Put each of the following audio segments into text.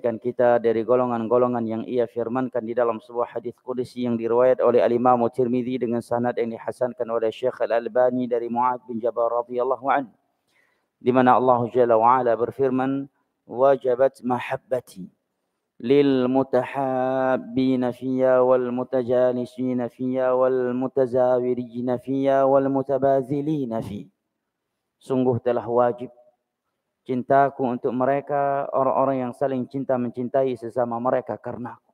menjadikan kita dari golongan-golongan yang ia firmankan di dalam sebuah hadis qudsi yang diriwayat oleh Al-Imam Tirmidzi dengan sanad yang dihasankan oleh Syekh Al-Albani dari Mu'adz bin Jabal radhiyallahu anhu, di mana Allah Jalla wa Ala berfirman, wajabat mahabbati lil mutahabbina fiyya wal mutajalisina fiyya wal mutazawirina fiyya wal mutabazilina fi. Sungguh telah wajib cintaku untuk mereka, orang-orang yang saling cinta mencintai sesama mereka karenaku.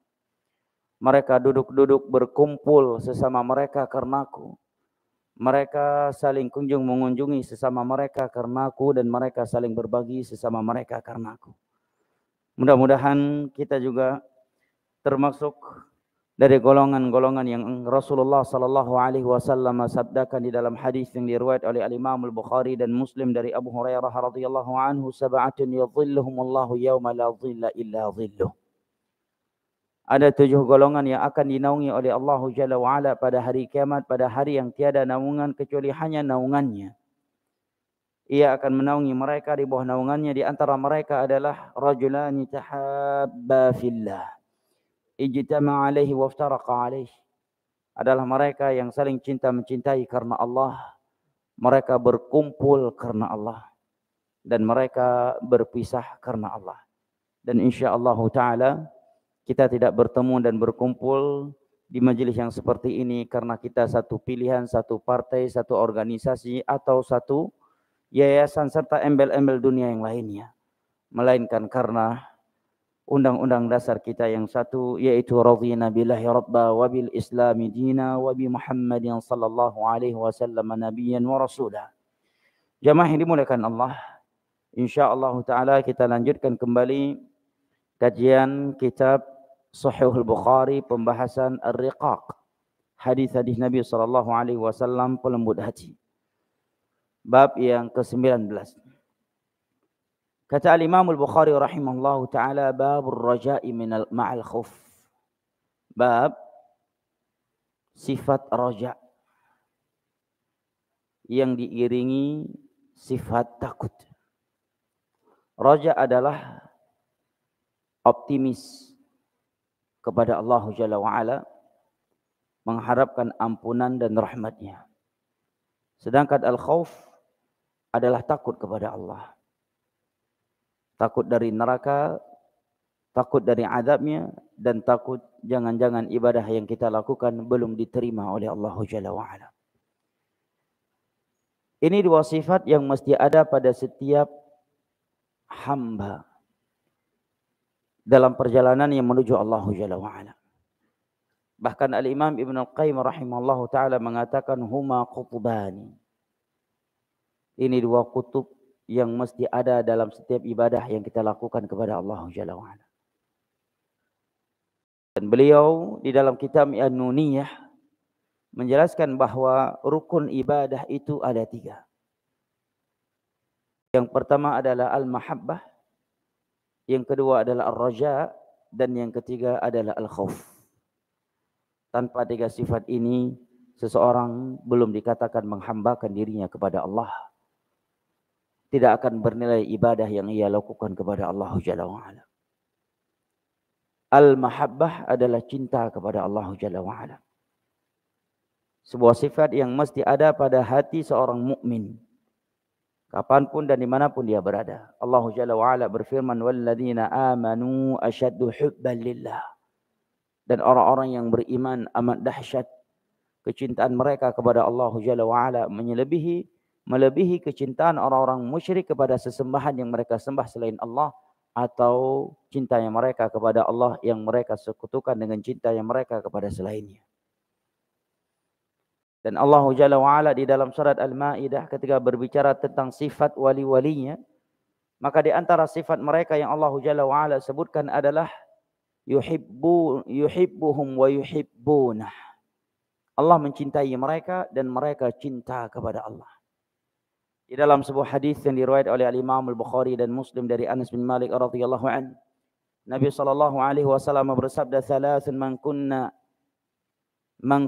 Mereka duduk-duduk berkumpul sesama mereka karenaku. Mereka saling kunjung mengunjungi sesama mereka karenaku, dan mereka saling berbagi sesama mereka karenaku. Mudah-mudahan kita juga termasuk dari golongan-golongan yang Rasulullah sallallahu alaihi wasallam sabdakan di dalam hadis yang diriwayat oleh Al-Imam Al-Bukhari dan Muslim dari Abu Hurairah radhiyallahu anhu, sab'atun yadhilluhumullahu yawma la dhilla illa dhilluh. Ada 7 golongan yang akan dinaungi oleh Allah Jalla wa Ala pada hari kiamat, pada hari yang tiada naungan kecuali hanya naungannya. Ia akan menaungi mereka di bawah naungannya. Di antara mereka adalah rajulani tahabba fillah ijtama alaihi waftaraqa alaihi. Adalah mereka yang saling cinta mencintai karena Allah. Mereka berkumpul karena Allah, dan mereka berpisah karena Allah. Dan insyaallah taala kita tidak bertemu dan berkumpul di majelis yang seperti ini karena kita satu pilihan, satu partai, satu organisasi, atau satu yayasan serta embel-embel dunia yang lainnya, melainkan karena undang-undang dasar kita yang satu, yaitu radhina billahi rabba wa bil islami dina wa bi Muhammadin sallallahu alaihi wasallam nabiyyan wa rasulah. Jamaah yang dimuliakan Allah, insyaallah taala kita lanjutkan kembali kajian kitab Sahihul Bukhari, pembahasan Ar-Riqaq, hadis-hadis Nabi sallallahu alaihi wasallam pelembut hati. Bab yang ke-19. Kata Al-Imam Al-Bukhari rahimahullahu ta'ala, babur raja'i ma'al khuf. Bab sifat raja yang diiringi sifat takut. Raja adalah optimis kepada Allah Jalla wa'ala, mengharapkan ampunan dan rahmatnya. Sedangkan al-khawf adalah takut kepada Allah. Takut dari neraka, takut dari azabnya, dan takut jangan-jangan ibadah yang kita lakukan belum diterima oleh Allah Jalla wa'ala. Ini 2 sifat yang mesti ada pada setiap hamba dalam perjalanan yang menuju Allah Jalla wa'ala. Bahkan Al-Imam Ibn Al-Qayyim rahimahullahu ta'ala mengatakan, huma qutbani. Ini 2 kutub yang mesti ada dalam setiap ibadah yang kita lakukan kepada Allah Jalla wa'ala. Dan beliau di dalam kitab An-Nuniyah menjelaskan bahwa rukun ibadah itu ada 3. Yang pertama adalah al-mahabbah, yang kedua adalah ar-raja, dan yang ketiga adalah al-khauf. Tanpa 3 sifat ini, seseorang belum dikatakan menghambakan dirinya kepada Allah. Tidak akan bernilai ibadah yang ia lakukan kepada Allah Jalla wa'ala. Al-mahabbah adalah cinta kepada Allah Jalla wa'ala. Sebuah sifat yang mesti ada pada hati seorang mukmin, kapanpun dan dimanapun dia berada. Allah Jalla wa'ala berfirman, walladzina amanu asyaddu hubban lillah. Dan orang-orang yang beriman amat dahsyat kecintaan mereka kepada Allah Jalla wa'ala, melebihi kecintaan orang-orang musyrik kepada sesembahan yang mereka sembah selain Allah, atau cintanya mereka kepada Allah yang mereka sekutukan dengan cinta yang mereka kepada selainnya. Dan Allah Jalla wa'ala di dalam surat Al-Ma'idah ketika berbicara tentang sifat wali-walinya, maka di antara sifat mereka yang Allah Jalla wa'ala sebutkan adalah yuhibbuhum wa yuhibbunah. Allah mencintai mereka dan mereka cinta kepada Allah. Di dalam sebuah hadis yang diriwayat oleh Imam Al-Bukhari dan Muslim dari Anas bin Malik radhiyallahu anhu, Nabi sallallahu alaihi wasallam bersabda, "Thalathun man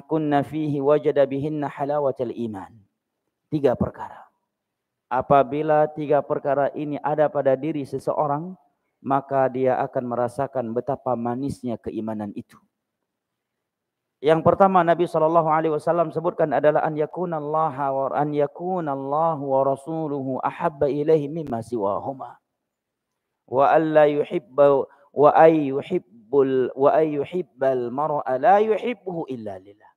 kunna fihi wajada bihinna halawatal iman." 3 perkara. Apabila 3 perkara ini ada pada diri seseorang, maka dia akan merasakan betapa manisnya keimanan itu. Yang pertama Nabi SAW sebutkan adalah an yakunallaha wa an yakunallahu wa rasuluhu ahabba ilaihi mimma siwahuma wa alla yuhibbu wa ay yuhibbal mar'a la yuhibbuhu illa lillah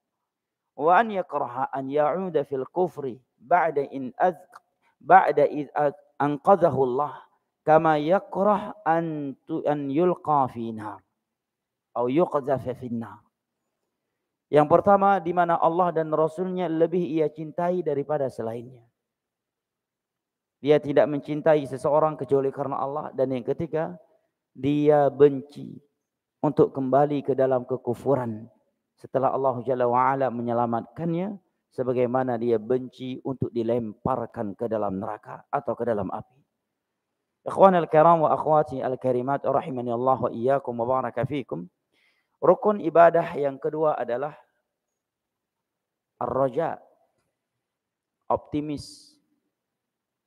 wa an yakraha an ya'uda fil kufri ba'da id anqadhahu Allah kama yakrah an yulqa fi nar atau yuqdhafa fi nar. Yang pertama, di mana Allah dan Rasulnya lebih ia cintai daripada selainnya. Dia tidak mencintai seseorang kecuali karena Allah. Dan yang ketiga, dia benci untuk kembali ke dalam kekufuran setelah Allah Jalla wa'ala menyelamatkannya, sebagaimana dia benci untuk dilemparkan ke dalam neraka atau ke dalam api. Ikhwanal kiram wa akhwati al-karimat rahimani Allah wa iyyakum wa baraka fikum. Rukun ibadah yang kedua adalah ar-raja, optimis,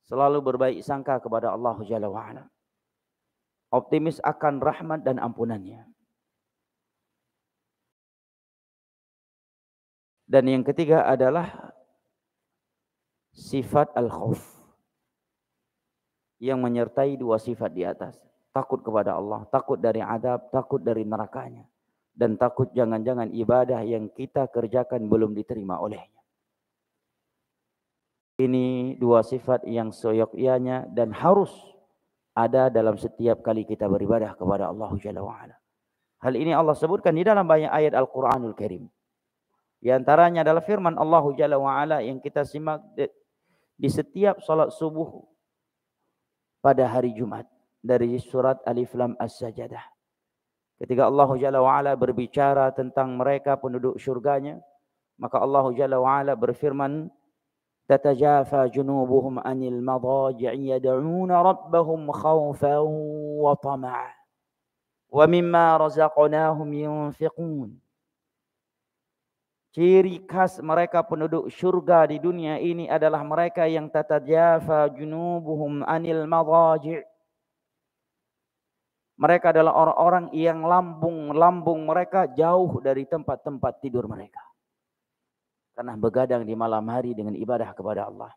selalu berbaik sangka kepada Allah Jalla wa'ala, optimis akan rahmat dan ampunannya. Dan yang ketiga adalah sifat al-khauf, yang menyertai dua sifat di atas. Takut kepada Allah, takut dari adab, takut dari nerakanya. Dan takut jangan-jangan ibadah yang kita kerjakan belum diterima olehnya. Ini dua sifat yang seyogyanya dan harus ada dalam setiap kali kita beribadah kepada Allah Jalla wa'ala. Hal ini Allah sebutkan di dalam banyak ayat Al-Quranul Karim. Di antaranya adalah firman Allah Jalla wa'ala yang kita simak di setiap salat subuh pada hari Jumat. Dari surat Alif Lam As-Sajadah. Ketika Allah Jalla wa'ala berbicara tentang mereka penduduk syurganya, maka Allah Jalla wa'ala berfirman, tatajafa junubuhum anil madaji'i yad'una rabbahum khawfan wa tama'a wa mimma razaqnahum yunfiqun. Ciri khas mereka penduduk syurga di dunia ini adalah mereka yang tatajafa junubuhum anil madaji'. Mereka adalah orang-orang yang lambung mereka jauh dari tempat-tempat tidur mereka. Karena begadang di malam hari dengan ibadah kepada Allah.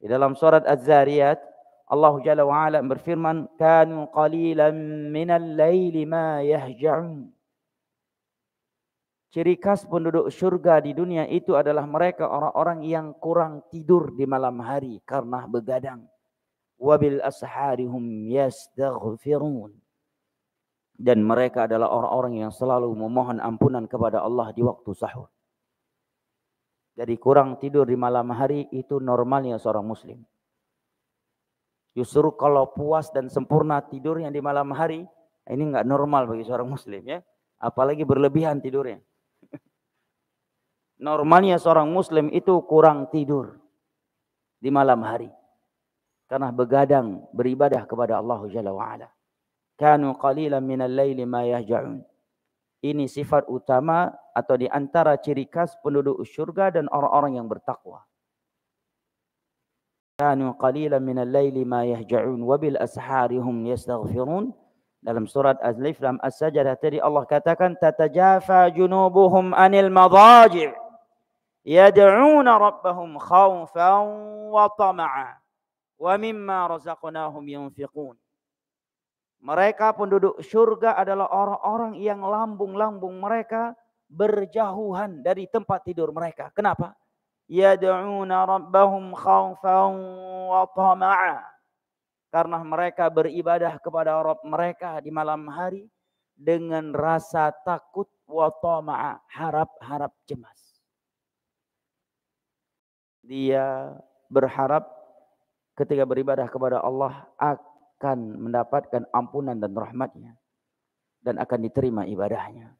Di dalam surat Az-Zariyat, Allah Jalla wa'ala berfirman, kanu qalilan minal laili ma yahja'un. Ciri khas penduduk syurga di dunia itu adalah mereka orang-orang yang kurang tidur di malam hari karena begadang. Wabil asharihum yastaghfirun. Dan mereka adalah orang-orang yang selalu memohon ampunan kepada Allah di waktu sahur. Jadi kurang tidur di malam hari itu normalnya seorang muslim. Justru kalau puas dan sempurna tidurnya di malam hari, ini enggak normal bagi seorang muslim ya. Apalagi berlebihan tidurnya. Normalnya seorang muslim itu kurang tidur di malam hari. Karena begadang beribadah kepada Allah Jalla wa'ala. Kanu qalilan minal laili ma yahja'un. Ini sifat utama atau di antara ciri khas penduduk syurga dan orang-orang yang bertakwa. Kanu qalilan minal laili ma yahja'un wa bil asharihum yastaghfirun. Dalam surat Alif Lam As-Sajadah tadi Allah katakan tatajafa junubuhum anil madaji' yad'una rabbahum khawfan wa tama'a wa mimma razaqnahum yunfiqun. Mereka penduduk syurga adalah orang-orang yang lambung-lambung mereka berjauhan dari tempat tidur mereka. Kenapa? Yad'una rabbahum khawfan wa tama'a. Karena mereka beribadah kepada Rabb mereka di malam hari dengan rasa takut wa tama'a, harap-harap cemas. Dia berharap ketika beribadah kepada Allah akan mendapatkan ampunan dan rahmatnya dan akan diterima ibadahnya.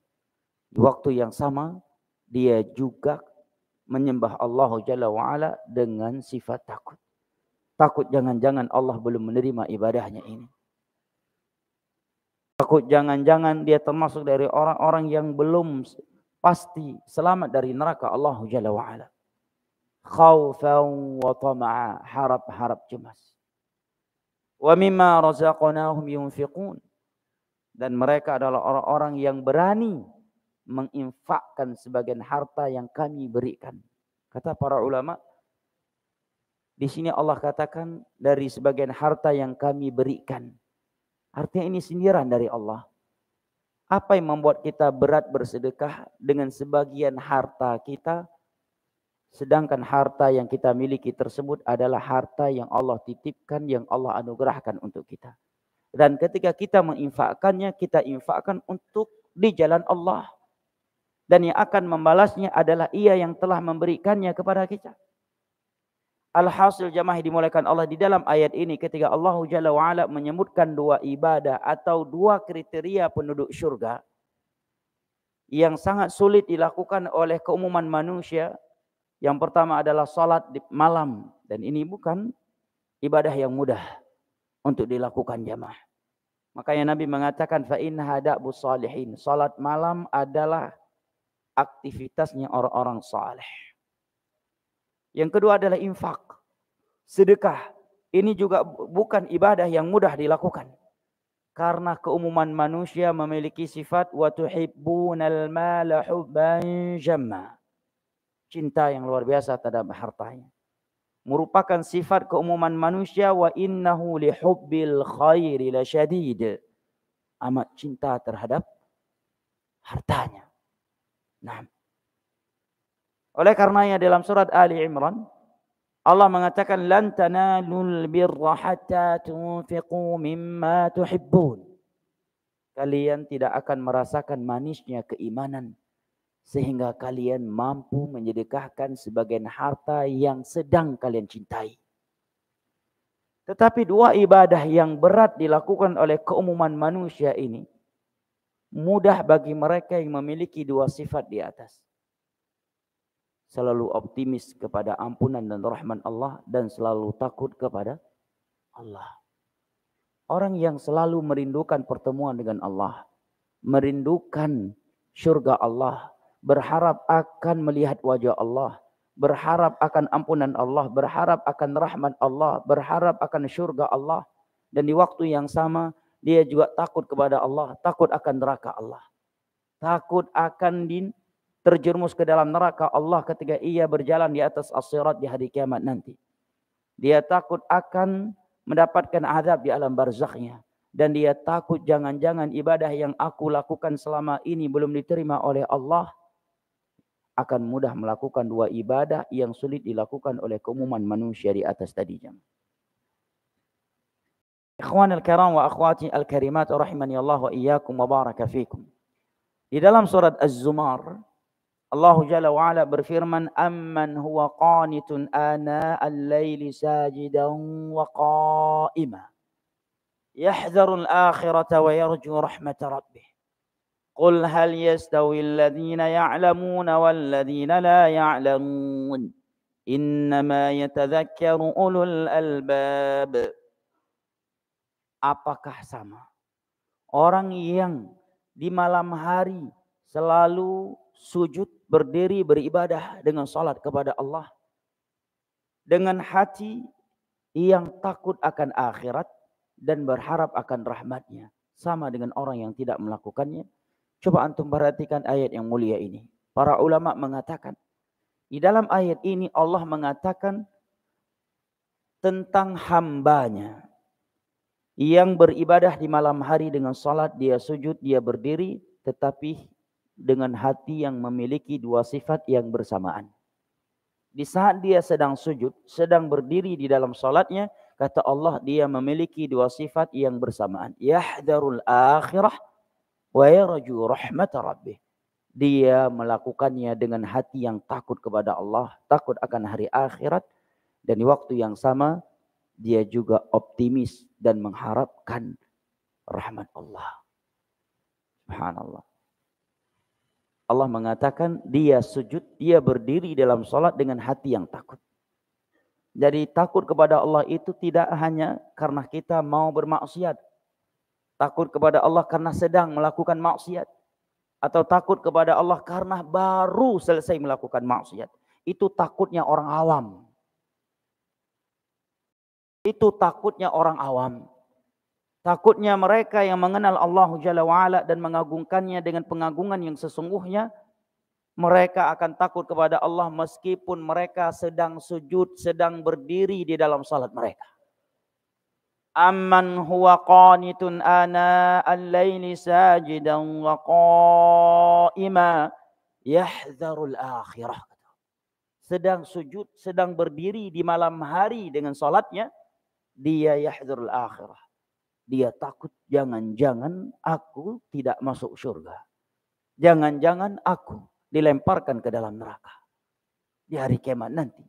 Di waktu yang sama dia juga menyembah Allah Jalla wa'ala dengan sifat takut. Takut jangan-jangan Allah belum menerima ibadahnya ini. Takut jangan-jangan dia termasuk dari orang-orang yang belum pasti selamat dari neraka Allah Jalla wa'ala. Khawfan wa tama'a, harap-harap cemas. Wa mimma razaqnahum yunfiqun. Dan mereka adalah orang-orang yang berani menginfakkan sebagian harta yang kami berikan. Kata para ulama, di sini Allah katakan dari sebagian harta yang kami berikan. Artinya ini sindiran dari Allah. Apa yang membuat kita berat bersedekah dengan sebagian harta kita, sedangkan harta yang kita miliki tersebut adalah harta yang Allah titipkan, yang Allah anugerahkan untuk kita. Dan ketika kita menginfakkannya, kita infakkan untuk di jalan Allah. Dan yang akan membalasnya adalah Ia yang telah memberikannya kepada kita. Alhasil jamaah dimulakan Allah di dalam ayat ini ketika Allah Jalla wa'ala menyebutkan dua ibadah atau dua kriteria penduduk syurga yang sangat sulit dilakukan oleh keumuman manusia. Yang pertama adalah salat di malam, dan ini bukan ibadah yang mudah untuk dilakukan jamaah. Makanya Nabi mengatakan fa innaha da'bus salihin. Salat malam adalah aktivitasnya orang-orang saleh. Yang kedua adalah infak, sedekah. Ini juga bukan ibadah yang mudah dilakukan. Karena keumuman manusia memiliki sifat wa tuhibbunal mala hubban jamma. Cinta yang luar biasa terhadap hartanya. Merupakan sifat keumuman manusia wa innahu lihubbil khairi lasyadid. Amat cinta terhadap hartanya. Nah, oleh karenanya dalam surat Ali Imran Allah mengatakan lan tanalul birra hatta tunfiqu mimma tuhibbun. Kalian tidak akan merasakan manisnya keimanan sehingga kalian mampu menyedekahkan sebagian harta yang sedang kalian cintai. Tetapi dua ibadah yang berat dilakukan oleh keumuman manusia ini mudah bagi mereka yang memiliki dua sifat di atas. Selalu optimis kepada ampunan dan rahmat Allah dan selalu takut kepada Allah. Orang yang selalu merindukan pertemuan dengan Allah, merindukan syurga Allah, berharap akan melihat wajah Allah, berharap akan ampunan Allah, berharap akan rahmat Allah, berharap akan syurga Allah, dan di waktu yang sama dia juga takut kepada Allah, takut akan neraka Allah, takut akan terjerumus ke dalam neraka Allah ketika ia berjalan di atas as-sirat di hari kiamat nanti. Dia takut akan mendapatkan azab di alam barzakhnya. Dan dia takut jangan-jangan ibadah yang aku lakukan selama ini belum diterima oleh Allah. Akan mudah melakukan dua ibadah yang sulit dilakukan oleh keumuman manusia di atas tadi. Ikhwan al-kiram wa akhwati al-karimat rahimani Allah wa iyyakum wa baraka fikum. Di dalam surat Az-Zumar Allah Jalla wa'ala berfirman amman huwa qanitun ana al-laili sajidan wa qa'ima yahdharul akhirata wa yarju rahmata rabbih qul hal yastawi alladhina ya'lamuna walladhina la ya'lamun innama yatadhakkaru ulul albab. Apakah sama orang yang di malam hari selalu sujud, berdiri, beribadah dengan salat kepada Allah dengan hati yang takut akan akhirat dan berharap akan rahmatnya, sama dengan orang yang tidak melakukannya? Coba antum perhatikan ayat yang mulia ini. Para ulama mengatakan di dalam ayat ini Allah mengatakan tentang hambanya yang beribadah di malam hari dengan salat, dia sujud, dia berdiri, tetapi dengan hati yang memiliki dua sifat yang bersamaan. Di saat dia sedang sujud, sedang berdiri di dalam salatnya, kata Allah dia memiliki dua sifat yang bersamaan. Yahdharul akhirah wa yarju rahmat rabbih. Dia melakukannya dengan hati yang takut kepada Allah, takut akan hari akhirat, dan di waktu yang sama dia juga optimis dan mengharapkan rahmat Allah. Subhanallah. Allah mengatakan dia sujud, dia berdiri dalam salat dengan hati yang takut. Jadi takut kepada Allah itu tidak hanya karena kita mau bermaksiat. Takut kepada Allah karena sedang melakukan maksiat. Atau takut kepada Allah karena baru selesai melakukan maksiat. Itu takutnya orang awam. Itu takutnya orang awam. Takutnya mereka yang mengenal Allah Jalla wa'ala dan mengagungkannya dengan pengagungan yang sesungguhnya. Mereka akan takut kepada Allah meskipun mereka sedang sujud, sedang berdiri di dalam salat mereka. Amman huwa qanitun ana al-laili sajidan wa qa'ima yahdharul akhirah. Sedang sujud, sedang berdiri di malam hari dengan salatnya, dia yahdharul akhirah. Dia takut jangan-jangan aku tidak masuk surga. Jangan-jangan aku dilemparkan ke dalam neraka di hari kiamat nanti.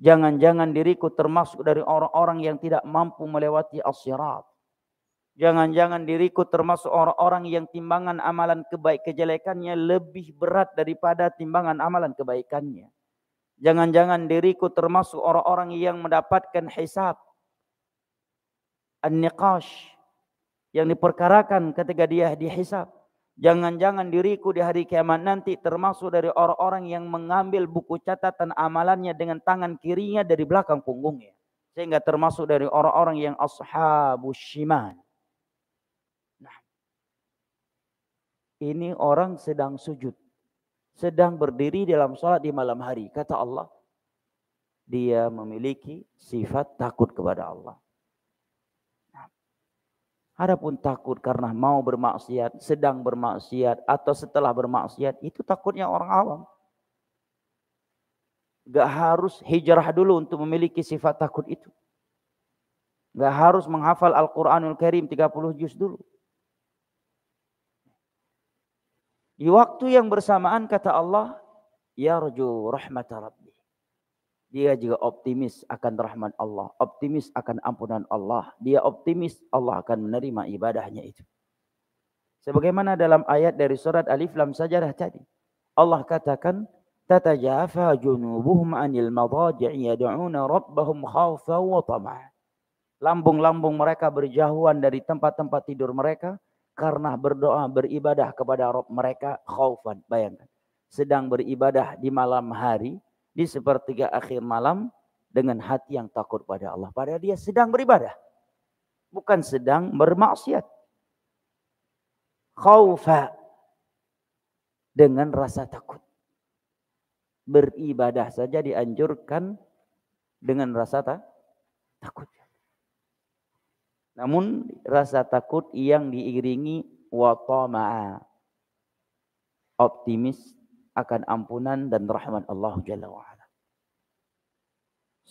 Jangan-jangan diriku termasuk dari orang-orang yang tidak mampu melewati as-sirat. Jangan-jangan diriku termasuk orang-orang yang timbangan amalan kejelekannya lebih berat daripada timbangan amalan kebaikannya. Jangan-jangan diriku termasuk orang-orang yang mendapatkan hisab, an-niqash, yang diperkarakan ketika dia dihisab. Jangan-jangan diriku di hari kiamat nanti termasuk dari orang-orang yang mengambil buku catatan amalannya dengan tangan kirinya dari belakang punggungnya. Sehingga termasuk dari orang-orang yang ashabus shimal. Nah, ini orang sedang sujud, sedang berdiri dalam salat di malam hari. Kata Allah, dia memiliki sifat takut kepada Allah. Adapun takut karena mau bermaksiat, sedang bermaksiat, atau setelah bermaksiat, itu takutnya orang awam. Gak harus hijrah dulu untuk memiliki sifat takut itu. Gak harus menghafal Al-Quranul Karim 30 juz dulu. Di waktu yang bersamaan kata Allah, yarju rahmat Rabbi. Dia juga optimis akan rahmat Allah, optimis akan ampunan Allah. Dia optimis Allah akan menerima ibadahnya itu. Sebagaimana dalam ayat dari surat Alif Lam Sajadah tadi. Allah katakan, tatajafa junubuhum anil madaji'i yad'una rabbahum khawfan wa tama'an. Lambung-lambung mereka berjauhan dari tempat-tempat tidur mereka karena berdoa, beribadah kepada Rabb mereka khaufan. Bayangkan, sedang beribadah di malam hari, di sepertiga akhir malam dengan hati yang takut pada Allah. Padahal dia sedang beribadah, bukan sedang bermaksiat. Khaufa, dengan rasa takut. Beribadah saja dianjurkan dengan rasa takut. Namun rasa takut yang diiringi wa tama'a, optimis akan ampunan dan rahmat Allah Jalla wa'ala.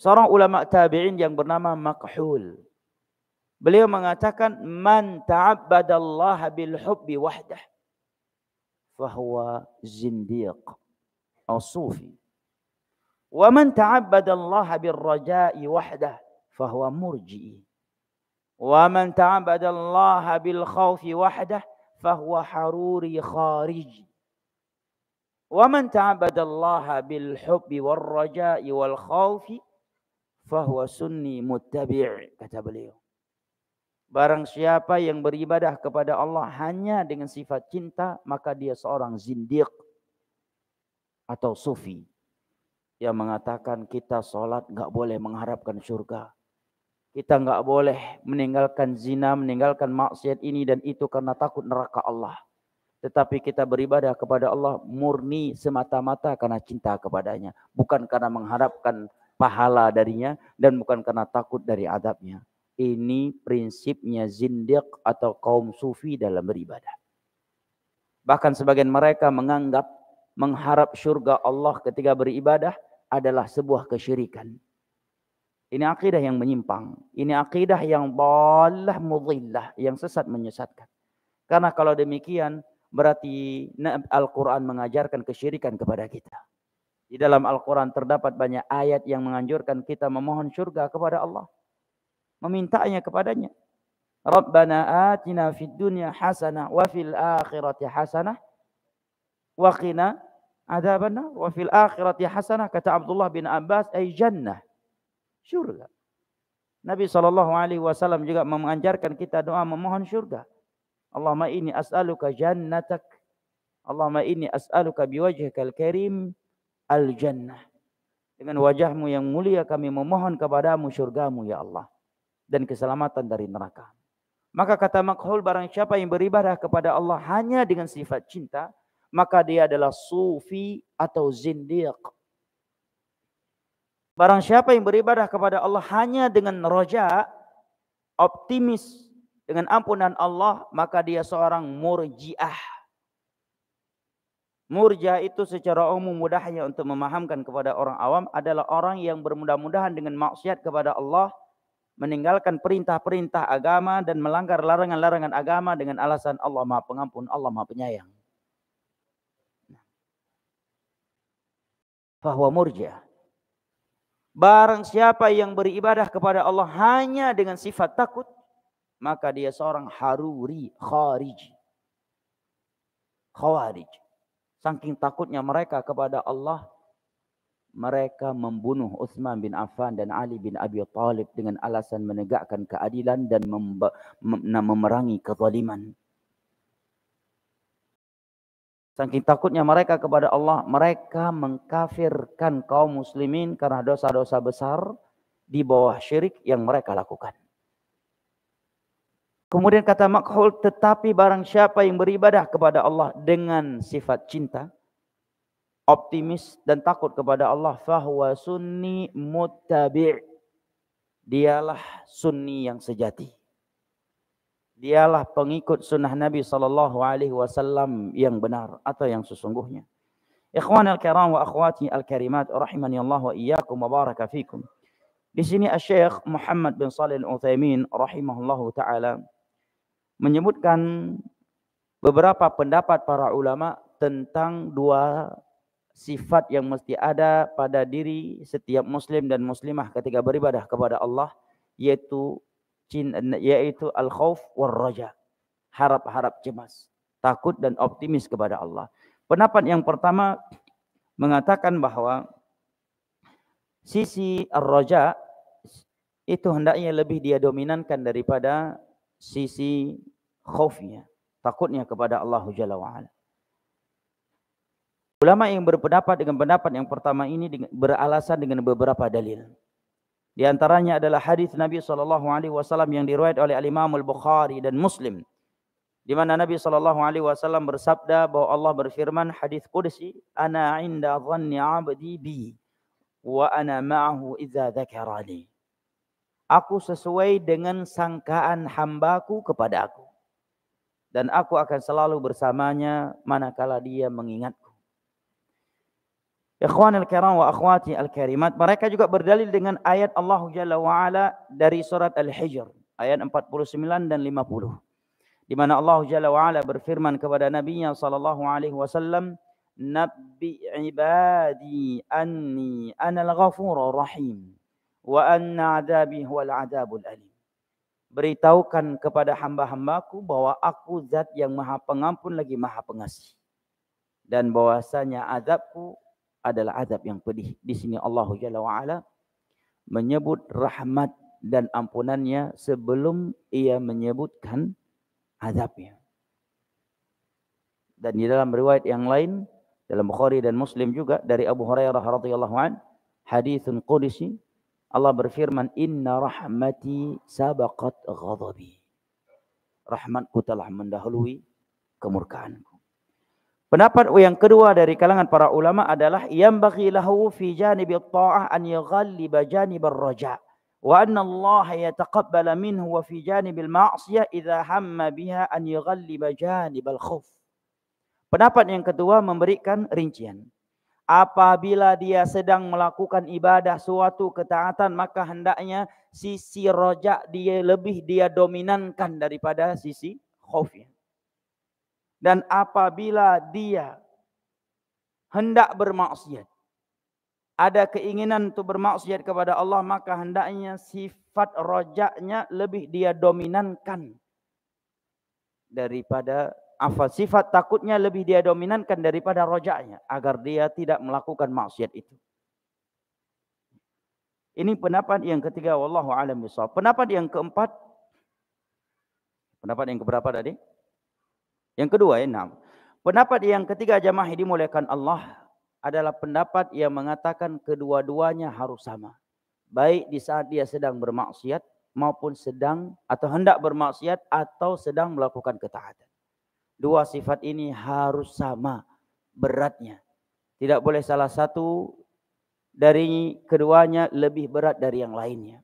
Seorang ulama tabi'in yang bernama Makhul, beliau mengatakan, man ta'abbadallaha bil hubbi wahdah fahuwa zindiq atau sufi, wa man ta'abbadallaha bil raja'i wahdah fahuwa murji'i, wa man ta'abbadallaha bil khawfi wahdah fahuwa haruri khariji. Wa man ta'abbadallaha bil hubbi wal raja'i wal khaufi fahuwa sunni muttabi', kata beliau. Barang siapa yang beribadah kepada Allah hanya dengan sifat cinta, maka dia seorang zindiq atau sufi yang mengatakan kita sholat enggak boleh mengharapkan surga. Kita enggak boleh meninggalkan zina, meninggalkan maksiat ini dan itu karena takut neraka Allah. Tetapi kita beribadah kepada Allah murni semata-mata karena cinta kepadanya. Bukan karena mengharapkan pahala darinya dan bukan karena takut dari azabnya. Ini prinsipnya zindiq atau kaum sufi dalam beribadah. Bahkan sebagian mereka menganggap mengharap surga Allah ketika beribadah adalah sebuah kesyirikan. Ini akidah yang menyimpang. Ini akidah yang dhalah mudhillah, yang sesat menyesatkan. Karena kalau demikian berarti Al-Quran mengajarkan kesyirikan kepada kita. Di dalam Al-Quran terdapat banyak ayat yang menganjurkan kita memohon surga kepada Allah, memintanya kepadanya. Rabbana atina fid dunya hasanah wa fil akhirati hasanah wa qina adzabannar. Wa fil akhirati hasanah, kata Abdullah bin Abbas, ay jannah, surga. Nabi SAW juga mengajarkan kita doa memohon surga. Allahumma inni as'aluka jannatak. Allahumma inni as'aluka biwajhikal karim al-jannah. Dengan wajahmu yang mulia kami memohon kepadamu surgamu ya Allah. dan keselamatan dari neraka. Maka kata Makhul, barang siapa yang beribadah kepada Allah hanya dengan sifat cinta, maka dia adalah sufi atau zindiq. Barang siapa yang beribadah kepada Allah hanya dengan roja, optimis dengan ampunan Allah, maka dia seorang murjiah. Murjiah itu secara umum mudahnya untuk memahamkan kepada orang awam adalah orang yang bermudah-mudahan dengan maksiat kepada Allah, meninggalkan perintah-perintah agama dan melanggar larangan-larangan agama dengan alasan Allah Maha Pengampun, Allah Maha Penyayang. Fahuwa murjiah. Barang siapa yang beribadah kepada Allah hanya dengan sifat takut, maka dia seorang haruri, khawarij. Saking takutnya mereka kepada Allah, mereka membunuh Utsman bin Affan dan Ali bin Abi Thalib dengan alasan menegakkan keadilan dan memerangi kezaliman. Saking takutnya mereka kepada Allah, mereka mengkafirkan kaum muslimin karena dosa-dosa besar di bawah syirik yang mereka lakukan. Kemudian kata Makhul, tetapi barang siapa yang beribadah kepada Allah dengan sifat cinta, optimis dan takut kepada Allah, fahuwa sunni muttabi'. Dialah sunni yang sejati. Dialah pengikut sunnah Nabi SAW yang benar atau yang sesungguhnya. Ikhwanal kiram wa akhwati al-karimat rahimani Allah wa iyyakum wa baraka fikum. Di sini Syekh Muhammad bin Shalih Al-Utsaimin rahimahullahu taala menyebutkan beberapa pendapat para ulama tentang dua sifat yang mesti ada pada diri setiap muslim dan muslimah ketika beribadah kepada Allah, yaitu al-khauf war raja, harap-harap cemas, takut dan optimis kepada Allah. Pendapat yang pertama mengatakan bahwa sisi ar-raja itu hendaknya lebih dia dominankan daripada sisi khaufnya, takutnya kepada Allah Jalla wa Ala. Ulama yang berpendapat dengan pendapat yang pertama ini beralasan dengan beberapa dalil. Di antaranya adalah hadis Nabi SAW yang diriwayat oleh Imam Al-Bukhari dan Muslim, di mana Nabi SAW bersabda bahwa Allah berfirman, hadis qudsi, ana 'inda dhanni 'abdi bi wa ana ma'ahu idza dzakarani. Aku sesuai dengan sangkaan hambaku kepada aku, dan aku akan selalu bersamanya manakala dia mengingatku. Ikhwanul kiram wa akhwati al-karimat, mereka juga berdalil dengan ayat Allah Jalla wa Ala dari surat Al-Hijr ayat 49 dan 50, di mana Allah Jalla wa Ala berfirman kepada Nabi-Nya sallallahu alaihi wasallam, nabbi ibadi anni anal ghafurur rahim wa anna 'adzabi huwal 'adzabul alim. Beritahukan kepada hamba-hambaku bahwa aku zat yang Maha Pengampun lagi Maha Pengasih, dan bahwasanya azabku adalah azab yang pedih. Di sini Allah Jalla wa Ala menyebut rahmat dan ampunannya sebelum ia menyebutkan azabnya. Dan di dalam riwayat yang lain dalam Bukhari dan Muslim juga dari Abu Hurairah radhiyallahu an, haditsun qudsi, Allah berfirman, inna rahmati sabaqat ghadabi. Rahmatku telah mendahului kemurkaanku. Pendapat yang kedua dari kalangan para ulama adalah yambaghi lahu fi janibi at-ta'ah an yughalliba janib ar-raja wa anna Allah yataqabbala minhu, wa fi janibil ma'siyah idza hamma biha an yughalliba janib al-khauf. Pendapat yang kedua memberikan rincian. Apabila dia sedang melakukan ibadah suatu ketaatan, maka hendaknya sisi roja dia dominankan daripada sisi khaufnya. Dan apabila dia hendak bermaksiat, ada keinginan untuk bermaksiat kepada Allah, maka hendaknya sifat rojaknya lebih dia dominankan daripada sifat takutnya lebih dia dominankan daripada rojaknya, agar dia tidak melakukan maksiat itu. Ini pendapat yang ketiga, wallahu a'lam bishawab. Pendapat yang keempat, pendapat yang keberapa tadi? Yang kedua, pendapat yang ketiga jamaah dimuliakan Allah adalah pendapat yang mengatakan kedua-duanya harus sama. Baik di saat dia sedang bermaksiat maupun sedang atau hendak bermaksiat atau sedang melakukan ketaatan. Dua sifat ini harus sama beratnya. Tidak boleh salah satu dari keduanya lebih berat dari yang lainnya.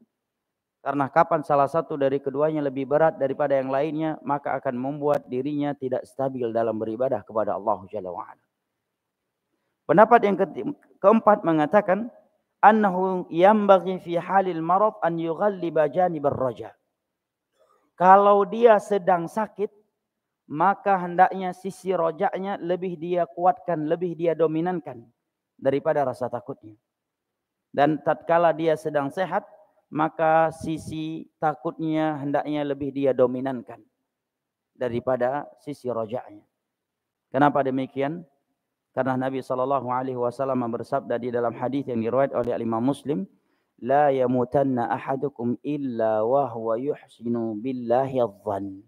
Karena kapan salah satu dari keduanya lebih berat daripada yang lainnya, maka akan membuat dirinya tidak stabil dalam beribadah kepada Allah Jalla wa'ala. Pendapat yang keempat mengatakan, annahu yambaghi fi halil marad an yughalliba janibar raja. Kalau dia sedang sakit, maka hendaknya sisi rojaknya lebih dia kuatkan, lebih dia dominankan daripada rasa takutnya. Dan tatkala dia sedang sehat, maka sisi takutnya hendaknya lebih dia dominankan daripada sisi rojaknya. Kenapa demikian? Karena Nabi SAW bersabda di dalam hadis yang diriwayatkan oleh Imam Muslim, la yamutanna ahadukum illa wa huwa yuhsinu billahi adh-dhann.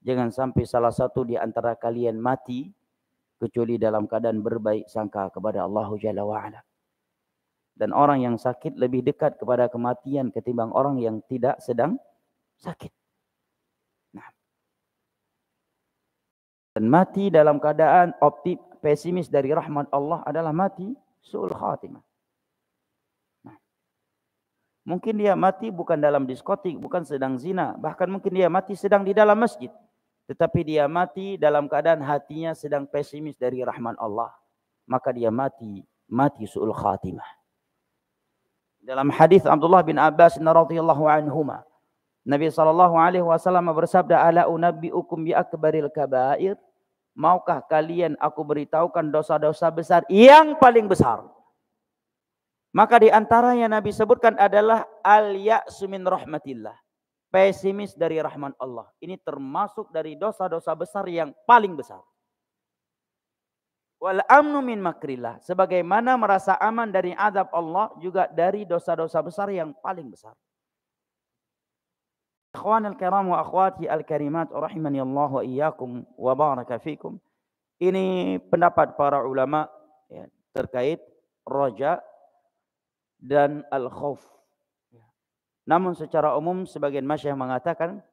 Jangan sampai salah satu di antara kalian mati kecuali dalam keadaan berbaik sangka kepada Allah Jalla wa'ala. Dan orang yang sakit lebih dekat kepada kematian ketimbang orang yang tidak sedang sakit. Nah. Dan mati dalam keadaan pesimis dari rahmat Allah adalah mati su'ul khatimah. Nah. Mungkin dia mati bukan dalam diskotik, bukan sedang zina. Bahkan mungkin dia mati sedang di dalam masjid. Tetapi dia mati dalam keadaan hatinya sedang pesimis dari rahmat Allah. Maka dia mati su'ul khatimah. Dalam hadis Abdullah bin Abbas radhiyallahu anhuma, Nabi SAW bersabda, ala unabbiukum bi akbaril kabair. Maukah kalian aku beritahukan dosa-dosa besar yang paling besar? Maka di antaranya Nabi sebutkan adalah al-ya'su min rahmatillah. Pesimis dari rahmat Allah. Ini termasuk dari dosa-dosa besar yang paling besar. Wal amnu min makrillah. Sebagaimana merasa aman dari azab Allah, juga dari dosa-dosa besar yang paling besar. Ikhwanul kiram wa akhwati al-karimat rahimani Allah wa iyyakum wa baraka fikum. Ini pendapat para ulama ya, terkait roja dan al-khauf. Namun secara umum sebagian masyayikh mengatakan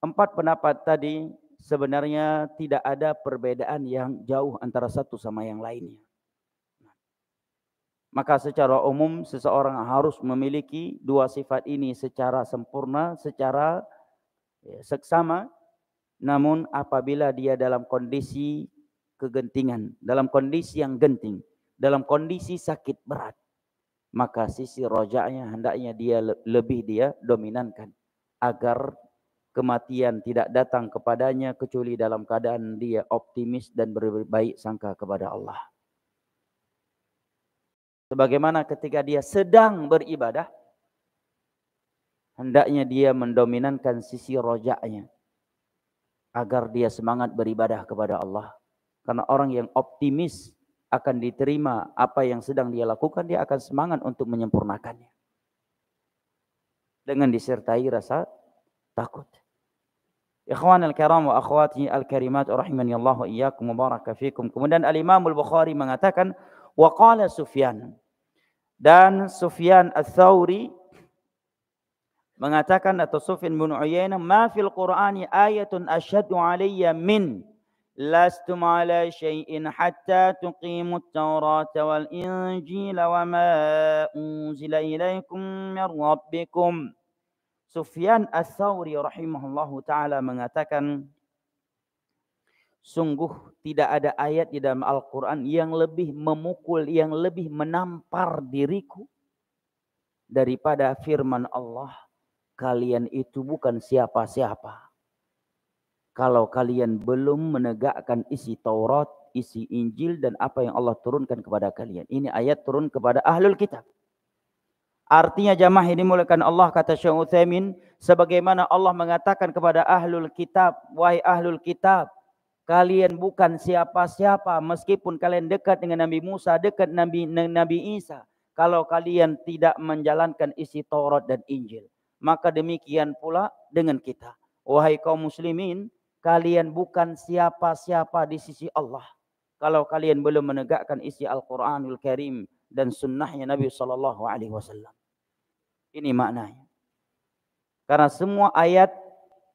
empat pendapat tadi sebenarnya tidak ada perbedaan yang jauh antara satu sama yang lainnya. Maka secara umum seseorang harus memiliki dua sifat ini secara sempurna, secara seksama. Namun apabila dia dalam kondisi kegentingan, dalam kondisi yang genting, dalam kondisi sakit berat, maka sisi rojaknya hendaknya dia lebih dia dominankan agar kematian tidak datang kepadanya kecuali dalam keadaan dia optimis dan berbaik sangka kepada Allah. Sebagaimana ketika dia sedang beribadah, hendaknya dia mendominankan sisi rojaknya agar dia semangat beribadah kepada Allah. Karena orang yang optimis akan diterima apa yang sedang dia lakukan, dia akan semangat untuk menyempurnakannya. Dengan disertai rasa takut. Ikhwanul kiram wa akhwati al-karimat rahimani Allah wa iyyakum wa baraka fikum. Kemudian Al-Imam Al-Bukhari mengatakan wa qala Sufyan, dan Sufyan Ats-Tsauri mengatakan, atau Sufyan bin Uyainah, ma fil Qur'ani ayatun asyaddu alayya min lastum ala syai'in hatta tuqimut Taurata wal Injila wa ma unzila ilaikum min rabbikum. Sufyan Ats-Tsauri rahimahullahu ta'ala mengatakan, sungguh tidak ada ayat di dalam Al-Quran yang lebih memukul, yang lebih menampar diriku daripada firman Allah, kalian itu bukan siapa-siapa kalau kalian belum menegakkan isi Taurat, isi Injil, dan apa yang Allah turunkan kepada kalian. Ini ayat turun kepada ahlul kitab. Artinya jamaah ini dimuliakan Allah, kata Syekh Utsaimin, sebagaimana Allah mengatakan kepada ahlul kitab, wahai ahlul kitab, kalian bukan siapa-siapa meskipun kalian dekat dengan Nabi Musa, dekat Nabi Isa, kalau kalian tidak menjalankan isi Taurat dan Injil. Maka demikian pula dengan kita. Wahai kaum muslimin, kalian bukan siapa-siapa di sisi Allah kalau kalian belum menegakkan isi Al-Quranul Karim dan sunnahnya Nabi SAW. Ini maknanya. Karena semua ayat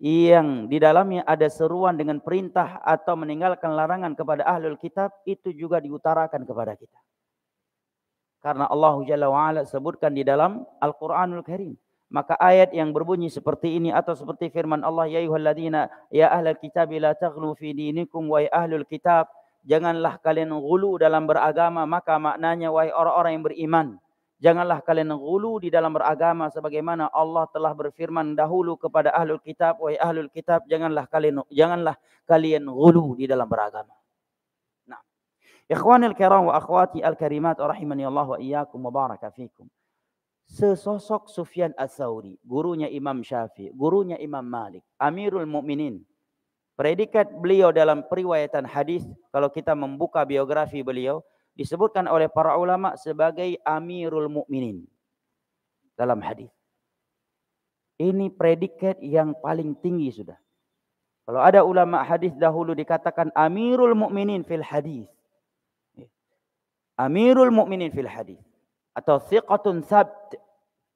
yang di dalamnya ada seruan dengan perintah atau meninggalkan larangan kepada ahlul kitab, itu juga diutarakan kepada kita. Karena Allah Jalla wa'ala sebutkan di dalam Al-Quranul Karim. Maka ayat yang berbunyi seperti ini atau seperti firman Allah, ya ayyuhalladzina ya ahlal kitab la taghlu fi dinikum wa ahlul kitab, janganlah kalian ghulu dalam beragama, maka maknanya wahai orang-orang yang beriman, janganlah kalian ghulu di dalam beragama sebagaimana Allah telah berfirman dahulu kepada ahlul kitab, wahai ahlul kitab, janganlah kalian ghulu di dalam beragama. Nah, ikhwanil kiram wa akhwati al-karimat rahimani Allah wa iyyakum wa baraka fikum. Sesosok Sufyan Ats-Tsauri, gurunya Imam Syafi'i, gurunya Imam Malik, Amirul Mukminin. Predikat beliau dalam periwayatan hadis, kalau kita membuka biografi beliau, disebutkan oleh para ulama sebagai Amirul Mukminin dalam hadis. Ini predikat yang paling tinggi sudah. Kalau ada ulama hadis dahulu dikatakan Amirul Mukminin fil hadis. Amirul Mukminin fil hadis atau thiqatun thabt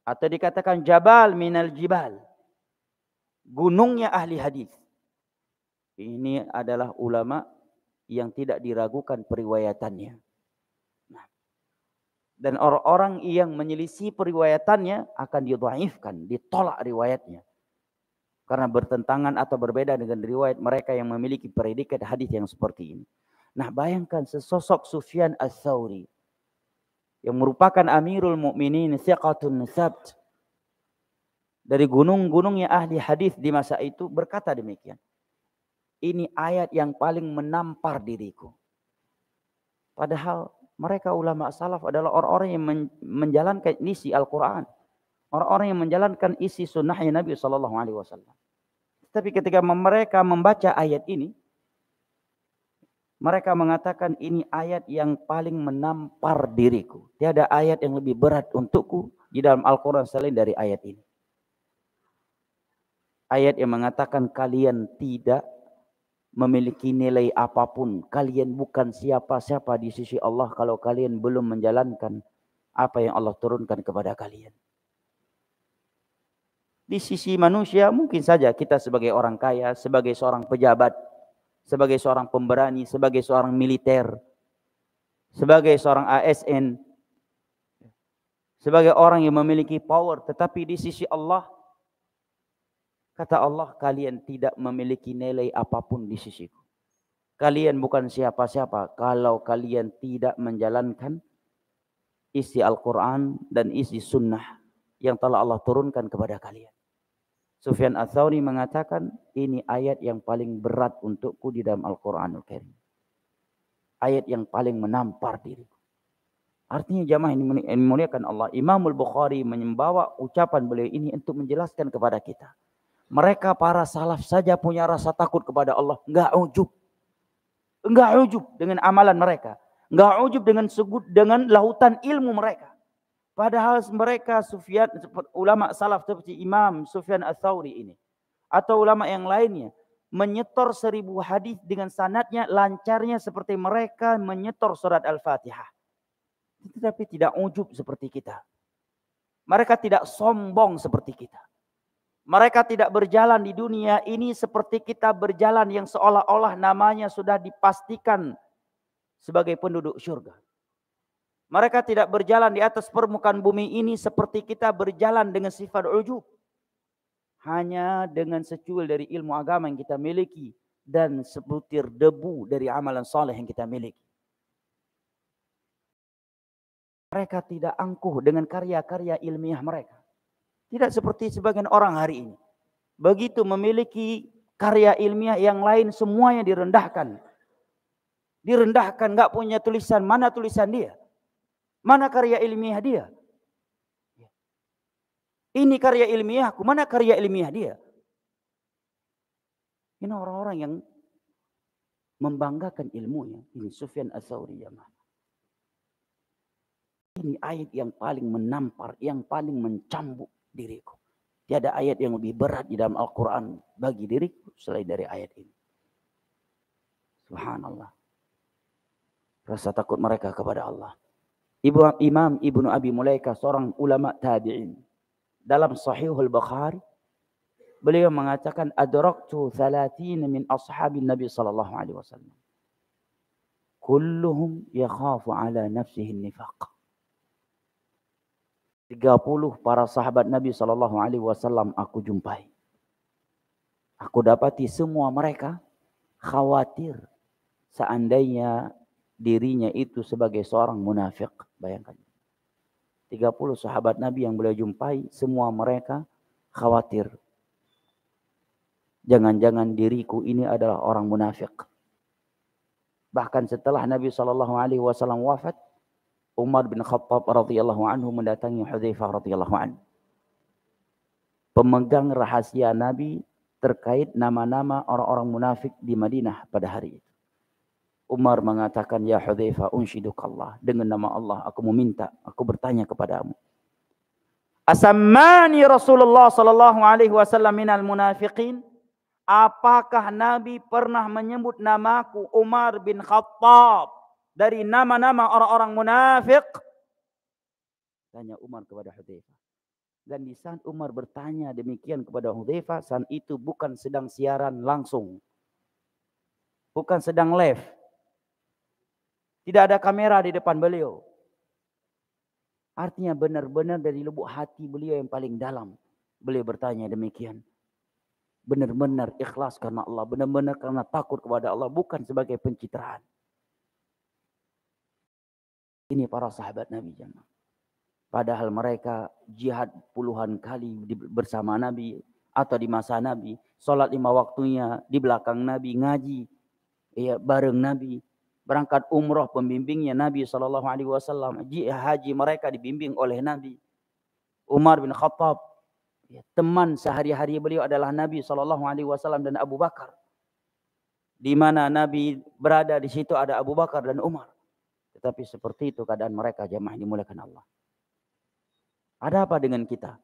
atau dikatakan jabal minal jibal, gunungnya ahli hadis. Ini adalah ulama yang tidak diragukan periwayatannya. Nah, dan orang-orang yang menyelisih periwayatannya akan didhaifkan, ditolak riwayatnya. Karena bertentangan atau berbeda dengan riwayat mereka yang memiliki predikat hadis yang seperti ini. Nah, bayangkan sesosok Sufyan Ats-Tsauri yang merupakan Amirul Mukminin, thiqatun tsabt, dari gunung-gunungnya ahli hadis di masa itu, berkata demikian. Ini ayat yang paling menampar diriku. Padahal mereka ulama salaf adalah orang-orang yang menjalankan isi Al-Quran. Orang-orang yang menjalankan isi sunnahnya Nabi SAW. Tapi ketika mereka membaca ayat ini, mereka mengatakan ini ayat yang paling menampar diriku. Tiada ayat yang lebih berat untukku di dalam Al-Quran selain dari ayat ini. Ayat yang mengatakan kalian tidak memiliki nilai apapun. Kalian bukan siapa-siapa di sisi Allah kalau kalian belum menjalankan apa yang Allah turunkan kepada kalian. Di sisi manusia mungkin saja kita sebagai orang kaya, sebagai seorang pejabat, sebagai seorang pemberani, sebagai seorang militer, sebagai seorang ASN, sebagai orang yang memiliki power. Tetapi di sisi Allah, kata Allah, kalian tidak memiliki nilai apapun di sisiku. Kalian bukan siapa-siapa kalau kalian tidak menjalankan isi Al-Quran dan isi sunnah yang telah Allah turunkan kepada kalian. Sufyan Ats-Tsauri mengatakan ini ayat yang paling berat untukku di dalam Al-Quranul Karim. Ayat yang paling menampar diriku. Artinya jamaah ini memuliakan Allah. Imamul Bukhari membawa ucapan beliau ini untuk menjelaskan kepada kita. Mereka para salaf saja punya rasa takut kepada Allah. Enggak ujub. Enggak ujub dengan amalan mereka. Enggak ujub dengan lautan ilmu mereka. Padahal mereka ulama salaf seperti Imam Sufyan Ats-Tsauri ini atau ulama yang lainnya menyetor 1000 hadis dengan sanadnya lancarnya seperti mereka menyetor surat Al-Fatihah. Tetapi tidak ujub seperti kita. Mereka tidak sombong seperti kita. Mereka tidak berjalan di dunia ini seperti kita berjalan yang seolah-olah namanya sudah dipastikan sebagai penduduk surga. Mereka tidak berjalan di atas permukaan bumi ini seperti kita berjalan dengan sifat ujub. Hanya dengan secuil dari ilmu agama yang kita miliki dan sebutir debu dari amalan saleh yang kita miliki. Mereka tidak angkuh dengan karya-karya ilmiah mereka. Tidak seperti sebagian orang hari ini. Begitu memiliki karya ilmiah yang lain semuanya direndahkan. Direndahkan, enggak punya tulisan. Mana tulisan dia? Mana karya ilmiah dia? Ini karya ilmiahku, mana karya ilmiah dia? Ini orang-orang yang membanggakan ilmunya. Ini Sufyan Ats-Tsauri jamaah. Ini ayat yang paling menampar, yang paling mencambuk diriku. Tiada ayat yang lebih berat di dalam Al-Quran bagi diriku selain dari ayat ini. Subhanallah. Rasa takut mereka kepada Allah. Imam Ibnu Abi Mulaikah, seorang ulama tabi'in, dalam Sahihul Bukhari Beliau mengatakan adraktu 30 min ashabin Nabi sallallahu alaihi wasallam. Kulluhum yakhafu ala nafsihi nifaq. 30 para sahabat Nabi sallallahu alaihi wasallam aku jumpai. Aku dapati semua mereka khawatir seandainya dirinya itu sebagai seorang munafik. Bayangkan. 30 sahabat Nabi yang beliau jumpai, semua mereka khawatir. Jangan-jangan diriku ini adalah orang munafik. Bahkan setelah Nabi SAW wafat, Umar bin Khattab radhiyallahu anhu mendatangi Hudzaifah radhiyallahu anhu. Pemegang rahasia Nabi terkait nama-nama orang-orang munafik di Madinah pada hari itu. Umar mengatakan, ya Hudzaifah, unsyidukallah, dengan nama Allah aku meminta, aku bertanya kepadamu. Asammani Rasulullah sallallahu alaihi wasallam minal munafiqin? Apakah Nabi pernah menyebut namaku Umar bin Khattab dari nama-nama orang-orang munafik? Tanya Umar kepada Hudzaifah. Dan di saat Umar bertanya demikian kepada Hudzaifah, saat itu bukan sedang siaran langsung. Bukan sedang live. Tidak ada kamera di depan beliau. Artinya benar-benar dari lubuk hati beliau yang paling dalam. Beliau bertanya demikian. Benar-benar ikhlas karena Allah. Benar-benar karena takut kepada Allah. Bukan sebagai pencitraan. Ini para sahabat Nabi jemaah. Padahal mereka jihad puluhan kali bersama Nabi. Atau di masa Nabi. Salat 5 waktunya di belakang Nabi. Ngaji ya, bareng Nabi. Berangkat umrah pembimbingnya Nabi SAW. Haji mereka dibimbing oleh Nabi. Umar bin Khattab. Teman sehari-hari beliau adalah Nabi SAW dan Abu Bakar. Di mana Nabi berada di situ ada Abu Bakar dan Umar. Tetapi seperti itu keadaan mereka, jemaah dimuliakan Allah. Ada apa dengan kita?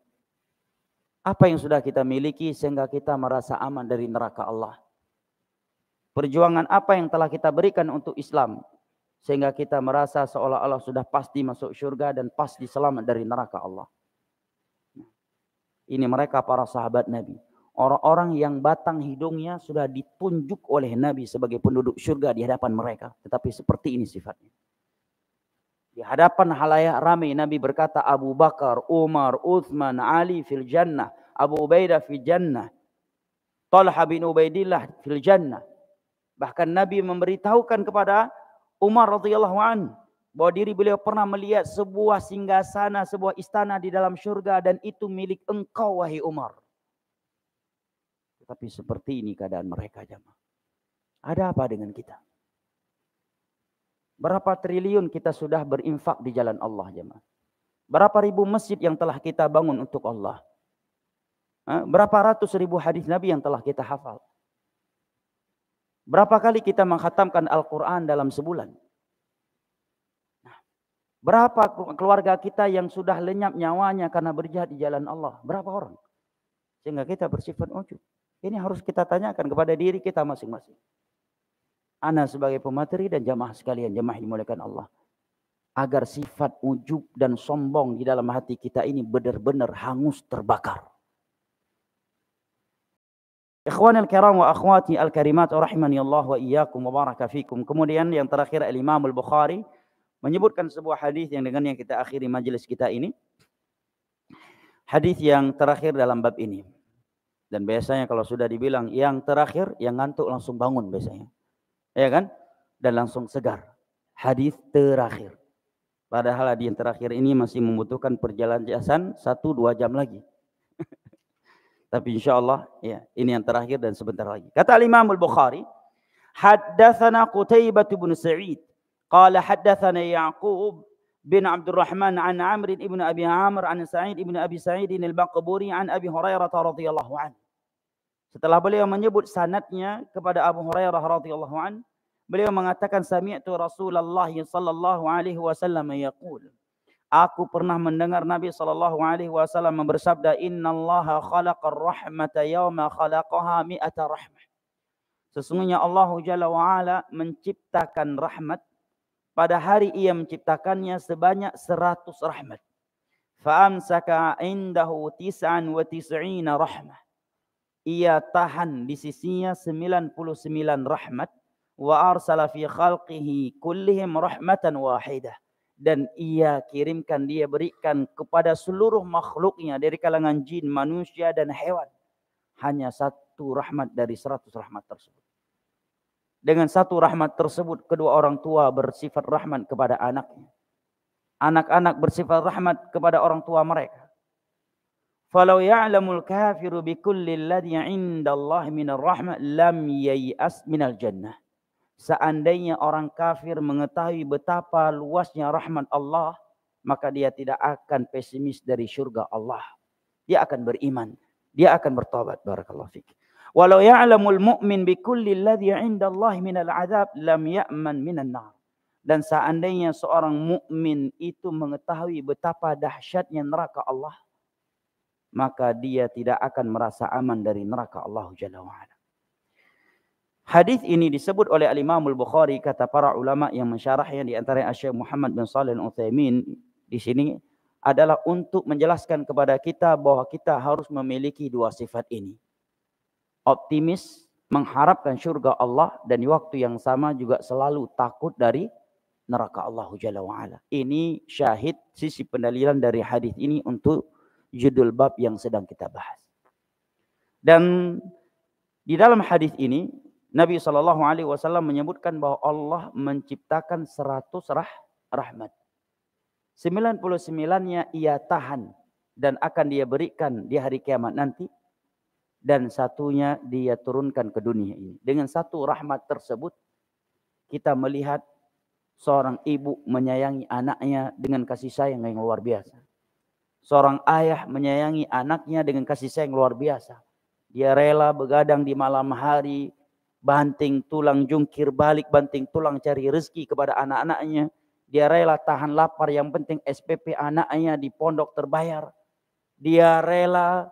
Apa yang sudah kita miliki sehingga kita merasa aman dari neraka Allah? Perjuangan apa yang telah kita berikan untuk Islam sehingga kita merasa seolah-olah sudah pasti masuk surga dan pasti selamat dari neraka Allah? Ini mereka para sahabat Nabi. Orang-orang yang batang hidungnya sudah ditunjuk oleh Nabi sebagai penduduk surga di hadapan mereka. Tetapi seperti ini sifatnya. Di hadapan halayak ramai Nabi berkata, Abu Bakar, Umar, Uthman, Ali fil jannah. Abu Ubaidah fil jannah. Talha bin Ubaidillah fil jannah. Bahkan Nabi memberitahukan kepada Umar radhiyallahu anhu bahwa diri beliau pernah melihat sebuah singgasana, sebuah istana di dalam syurga dan itu milik engkau wahai Umar. Tetapi seperti ini keadaan mereka jemaah. Ada apa dengan kita? Berapa triliun kita sudah berinfak di jalan Allah jemaah? Berapa ribu masjid yang telah kita bangun untuk Allah? Berapa ratus ribu hadis Nabi yang telah kita hafal? Berapa kali kita mengkhatamkan Al-Quran dalam sebulan? Berapa keluarga kita yang sudah lenyap nyawanya karena berjihad di jalan Allah? Berapa orang? Sehingga kita bersifat ujub. Ini harus kita tanyakan kepada diri kita masing-masing. Ana sebagai pemateri dan jamaah sekalian, jamaah dimuliakan Allah. Agar sifat ujub dan sombong di dalam hati kita ini benar-benar hangus terbakar. Ikhwanil kiram wa akhwati al-karimat rahimani Allah wa iyyakum wa baraka fikum. Kemudian yang terakhir Al-Imam Al-Bukhari menyebutkan sebuah hadis yang dengan yang kita akhiri majelis kita ini. Hadis yang terakhir dalam bab ini. Dan biasanya kalau sudah dibilang yang terakhir, yang ngantuk langsung bangun biasanya. Ya kan? Dan langsung segar. Hadis terakhir. Padahal hadis yang terakhir ini masih membutuhkan perjalanan 1-2 jam lagi. Tapi insyaallah ya, ini yang terakhir dan sebentar lagi. Kata Imam Al-Bukhari, haddatsana Qutaibah bin Sa'id, qala haddatsana Ya'qub bin Abdurrahman an Amr ibn Abi Amr an Sa'id ibn Abi Sa'id al-Baqburi an Abi Hurairah radhiyallahu anhu. Setelah beliau menyebut sanadnya kepada Abu Hurairah radhiyallahu anhu, beliau mengatakan sami'tu Rasulullah sallallahu alaihi wasallam yaqul, aku pernah mendengar Nabi SAW bersabda, Innallaha khalaqar rahmata yawma khalaqaha mi'ata rahmah. Sesungguhnya Allah Jalla wa'ala menciptakan rahmat pada hari ia menciptakannya sebanyak 100 rahmat. Fa'amsaka indahu 99 rahmah. ia tahan di sisinya 99 rahmat, wa arsala fi khalqihi kullihim rahmatan wahidah, dan ia kirimkan, dia berikan kepada seluruh makhluknya dari kalangan jin, manusia dan hewan hanya satu rahmat dari 100 rahmat tersebut. Dengan satu rahmat tersebut kedua orang tua bersifat rahmat kepada anaknya, anak-anak bersifat rahmat kepada orang tua mereka. Falau ya'lamul kafiru bikulli alladhi 'indallahi minar rahmah lam yai'as minal jannah. Seandainya orang kafir mengetahui betapa luasnya rahmat Allah, maka dia tidak akan pesimis dari syurga Allah. Dia akan beriman, dia akan bertobat. Barakallahu fik. Walau ya'lamul mu'min bikulli alladhi 'indallahi minal 'adzab lam ya'man minan nar. Dan seandainya seorang mukmin itu mengetahui betapa dahsyatnya neraka Allah, maka dia tidak akan merasa aman dari neraka Allah Jalla wa'ala. Hadis ini disebut oleh Al-Imam Al-Bukhari, kata para ulama yang mensyarahnya di antaranya Syekh Muhammad bin Shalih Al-Utsaimin, di sini adalah untuk menjelaskan kepada kita bahwa kita harus memiliki dua sifat ini. Optimis, mengharapkan syurga Allah, dan di waktu yang sama juga selalu takut dari neraka Allah Jalla wa'ala. Ini syahid sisi pendalilan dari hadis ini untuk judul bab yang sedang kita bahas. Dan di dalam hadis ini Nabi SAW menyebutkan bahwa Allah menciptakan 100 rahmat. 99-nya ia tahan dan akan dia berikan di hari kiamat nanti, dan satunya dia turunkan ke dunia ini. Dengan satu rahmat tersebut kita melihat seorang ibu menyayangi anaknya dengan kasih sayang yang luar biasa. Seorang ayah menyayangi anaknya dengan kasih sayang luar biasa. Dia rela begadang di malam hari, banting tulang, jungkir balik, banting tulang cari rezeki kepada anak-anaknya. Dia rela tahan lapar, yang penting SPP anaknya di pondok terbayar. Dia rela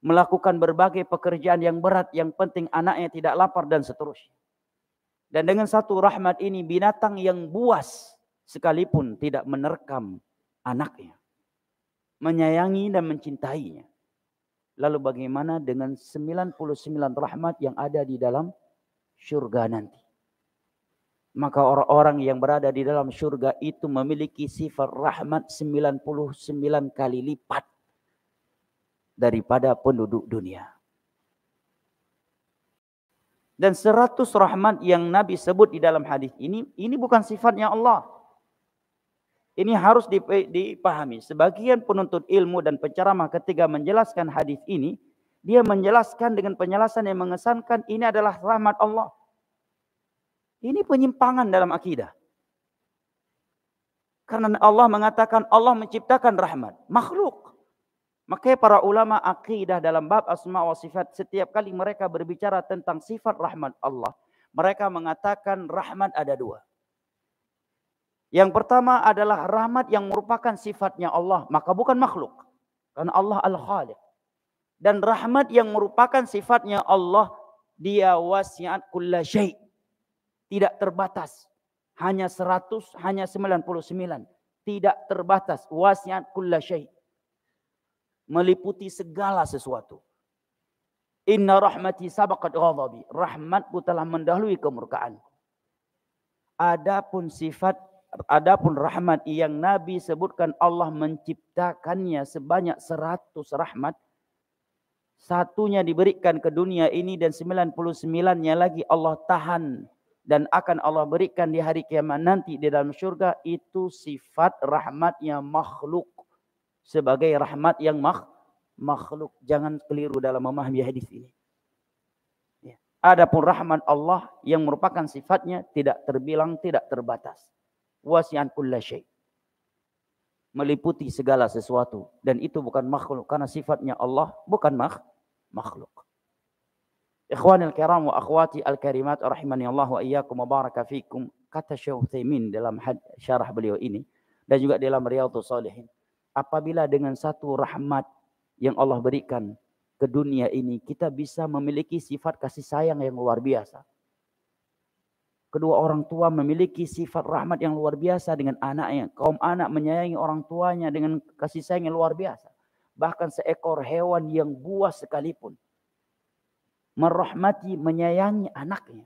melakukan berbagai pekerjaan yang berat, yang penting anaknya tidak lapar, dan seterusnya. Dan dengan satu rahmat ini, binatang yang buas sekalipun tidak menerkam anaknya, menyayangi dan mencintainya. Lalu bagaimana dengan 99 rahmat yang ada di dalam syurga nanti? Maka orang-orang yang berada di dalam syurga itu memiliki sifat rahmat 99 kali lipat daripada penduduk dunia. Dan 100 rahmat yang Nabi sebut di dalam hadis ini bukan sifatnya Allah. Ini harus dipahami. Sebagian penuntut ilmu dan penceramah ketika menjelaskan hadis ini, dia menjelaskan dengan penjelasan yang mengesankan ini adalah rahmat Allah. Ini penyimpangan dalam akidah. Karena Allah mengatakan Allah menciptakan rahmat makhluk. Makanya para ulama akidah dalam bab asma wa sifat, setiap kali mereka berbicara tentang sifat rahmat Allah, mereka mengatakan rahmat ada dua. Yang pertama adalah rahmat yang merupakan sifatnya Allah, maka bukan makhluk, karena Allah Al-Khaliq. Dan rahmat yang merupakan sifatnya Allah, dia wasi'at kulla syai', tidak terbatas, hanya 100, hanya 99, tidak terbatas, wasi'at kulla syai', meliputi segala sesuatu. Inna rahmati sabaqat ghadabi, rahmatku telah mendahului kemurkaanku. Adapun rahmat yang Nabi sebutkan Allah menciptakannya sebanyak 100 rahmat, satunya diberikan ke dunia ini dan 99-nya lagi Allah tahan dan akan Allah berikan di hari kiamat nanti di dalam surga. Itu sifat rahmatnya makhluk sebagai rahmat yang makhluk. Jangan keliru dalam memahami hadis ini. Adapun rahmat Allah yang merupakan sifatnya tidak terbilang, tidak terbatas. Wasi'an kulla syai', meliputi segala sesuatu, dan itu bukan makhluk karena sifatnya Allah bukan makhluk. Ikhwanil kiram wa akhwati al-karimat rahimani Allah wa iyyakum wa baraka fikum, kata Syekh Utsaimin dalam syarah beliau ini dan juga dalam Riyadhus Shalihin, apabila dengan satu rahmat yang Allah berikan ke dunia ini kita bisa memiliki sifat kasih sayang yang luar biasa. Kedua orang tua memiliki sifat rahmat yang luar biasa dengan anaknya. Kaum anak menyayangi orang tuanya dengan kasih sayang yang luar biasa. bahkan seekor hewan yang buas sekalipun merahmati, menyayangi anaknya.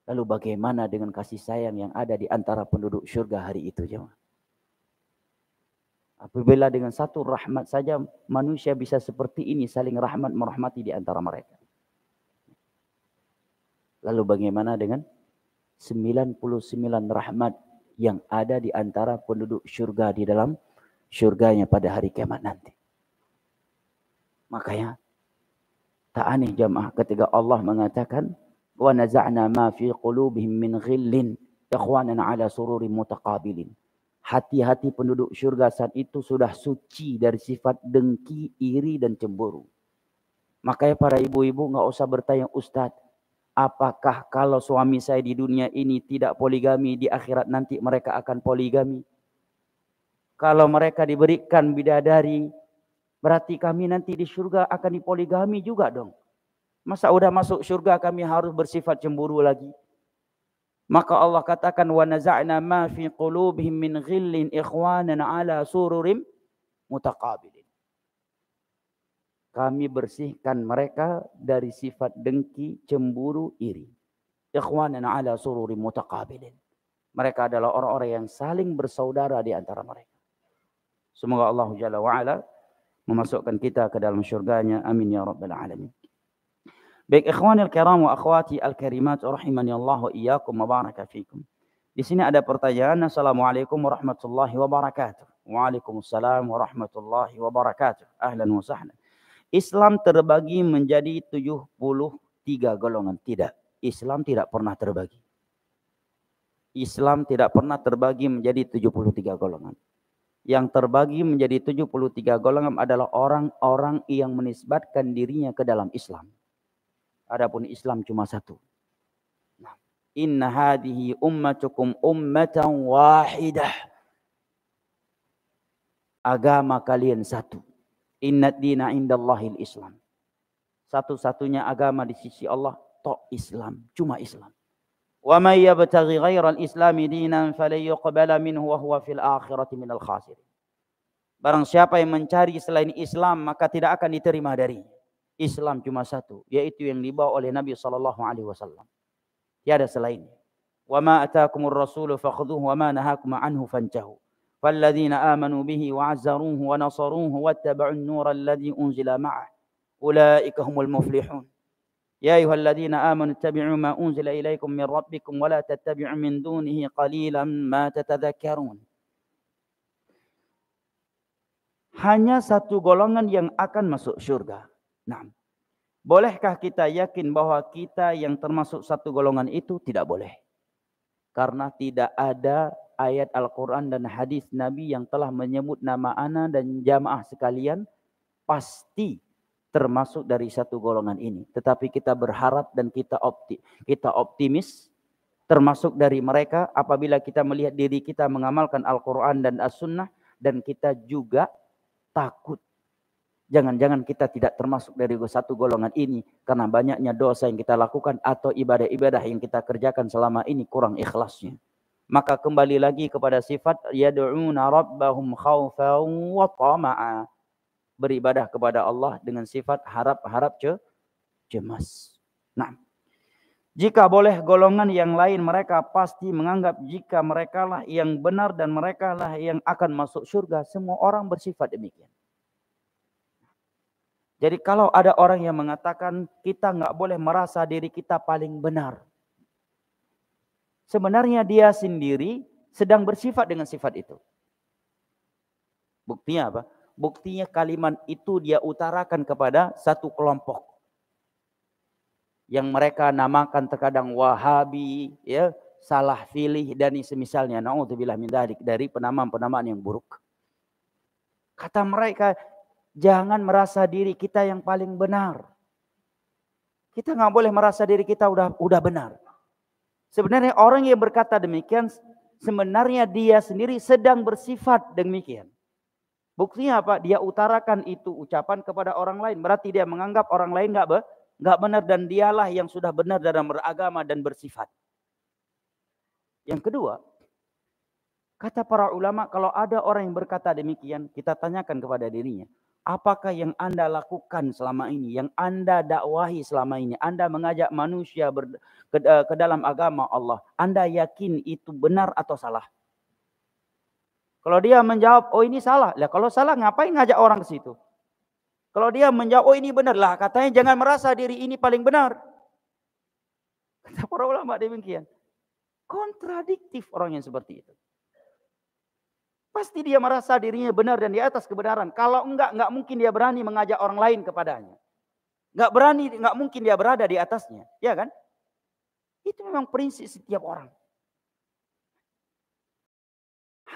Lalu bagaimana dengan kasih sayang yang ada di antara penduduk surga hari itu, jemaah? Apabila dengan satu rahmat saja manusia bisa seperti ini, saling rahmat merahmati di antara mereka. Lalu bagaimana dengan 99 rahmat yang ada di antara penduduk surga di dalam surganya pada hari kiamat nanti. Makanya tak aneh jemaah ketika Allah mengatakan wa naza'na ma fi qulubihim min ghillin ikhwanan ala sururin mutaqabilin. Hati-hati penduduk surga saat itu sudah suci dari sifat dengki, iri dan cemburu. Makanya para ibu-ibu enggak usah bertanya, Ustadz, apakah kalau suami saya di dunia ini tidak poligami, di akhirat nanti mereka akan poligami? Kalau mereka diberikan bidadari, berarti kami nanti di surga akan dipoligami juga dong. Masa udah masuk surga kami harus bersifat cemburu lagi? Maka Allah katakan wa naza'na ma fi qulubihim min ghillin ikhwanan ala sururim mutaqabilin. Kami bersihkan mereka dari sifat dengki, cemburu, iri. Ikhwanan ala sururim mutaqabilin. Mereka adalah orang-orang yang saling bersaudara di antara mereka. Semoga Allah Jalla wa Ala memasukkan kita ke dalam syurganya. Amin ya rabbal alamin. Baik ikhwanil kiram wa akhwati al-karimat rahimani Allah wa iyyakum wa baraka fikum. Di sini ada pertanyaan. Assalamualaikum warahmatullahi wabarakatuh. Waalaikumsalam warahmatullahi wabarakatuh. Ahlan wa sahlan. Islam terbagi menjadi 73 golongan. Tidak. Islam tidak pernah terbagi. Islam tidak pernah terbagi menjadi 73 golongan. Yang terbagi menjadi 73 golongan adalah orang-orang yang menisbatkan dirinya ke dalam Islam. Adapun Islam cuma satu. Inna hadhihi ummatukum ummatan wahidah. Agama kalian satu. Inna dina indallahil Islam. Satu-satunya agama di sisi Allah tok Islam, cuma Islam. Wa may yabtaghi ghairal islami dinan falan yuqbala minhu wa huwa fil akhirati minal khasirin. Barang siapa yang mencari selain Islam maka tidak akan diterima darinya. Islam cuma satu, yaitu yang dibawa oleh Nabi SAW. Tiada selainnya. Wa ma ataakumur rasulu fakhudhuhu wa ma nahakum anhu fantahu. Falladzina amanu bihi wa 'azzaruhu wa nasaruhu wattaba'un nura alladzi unzila ma'ah. Ulaika humul muflihun. Ya ayyuhalladzina amanu ittabi'u ma unzila ilaikum min rabbikum wa la tattabi'u min dunihi qalilan ma tatadhakkarun. Hanya satu golongan yang akan masuk surga. Nah, bolehkah kita yakin bahwa kita yang termasuk satu golongan itu? Tidak boleh. Karena tidak ada ayat Al-Quran dan hadis Nabi yang telah menyebut nama ana dan jamaah sekalian pasti termasuk dari satu golongan ini. Tetapi kita berharap dan kita optimis termasuk dari mereka apabila kita melihat diri kita mengamalkan Al-Quran dan As-Sunnah, dan kita juga takut jangan-jangan kita tidak termasuk dari satu golongan ini karena banyaknya dosa yang kita lakukan atau ibadah-ibadah yang kita kerjakan selama ini kurang ikhlasnya. Maka kembali lagi kepada sifat yad'una rabbahum khaufan wa tama'a. Beribadah kepada Allah dengan sifat harap-harap cemas. Nah, jika boleh golongan yang lain mereka pasti menganggap jika merekalah yang benar dan merekalah yang akan masuk surga. Semua orang bersifat demikian. Jadi kalau ada orang yang mengatakan kita nggak boleh merasa diri kita paling benar. Sebenarnya dia sendiri sedang bersifat dengan sifat itu. Buktinya apa? Buktinya kalimat itu dia utarakan kepada satu kelompok. Yang mereka namakan terkadang Wahabi, ya, salah pilih dan semisalnya. Na'udzubillah min dzalik, dari penamaan-penamaan yang buruk. Kata mereka, jangan merasa diri kita yang paling benar. Kita nggak boleh merasa diri kita udah benar. Sebenarnya orang yang berkata demikian, sebenarnya dia sendiri sedang bersifat demikian. Buktinya apa? Dia utarakan itu ucapan kepada orang lain. Berarti dia menganggap orang lain nggak benar dan dialah yang sudah benar dalam beragama dan bersifat. Yang kedua, Kata para ulama, kalau ada orang yang berkata demikian, kita tanyakan kepada dirinya, apakah yang Anda lakukan selama ini, yang Anda dakwahi selama ini, Anda mengajak manusia ke dalam agama Allah, Anda yakin itu benar atau salah? Kalau dia menjawab, oh ini salah. Lah kalau salah ngapain ngajak orang ke situ? Kalau dia menjawab, oh ini benar lah, katanya jangan merasa diri ini paling benar. Kata para ulama demikian. Kontradiktif orang yang seperti itu. Pasti dia merasa dirinya benar dan di atas kebenaran. Kalau enggak mungkin dia berani mengajak orang lain kepadanya. Enggak mungkin dia berada di atasnya. Ya kan? Itu memang prinsip setiap orang.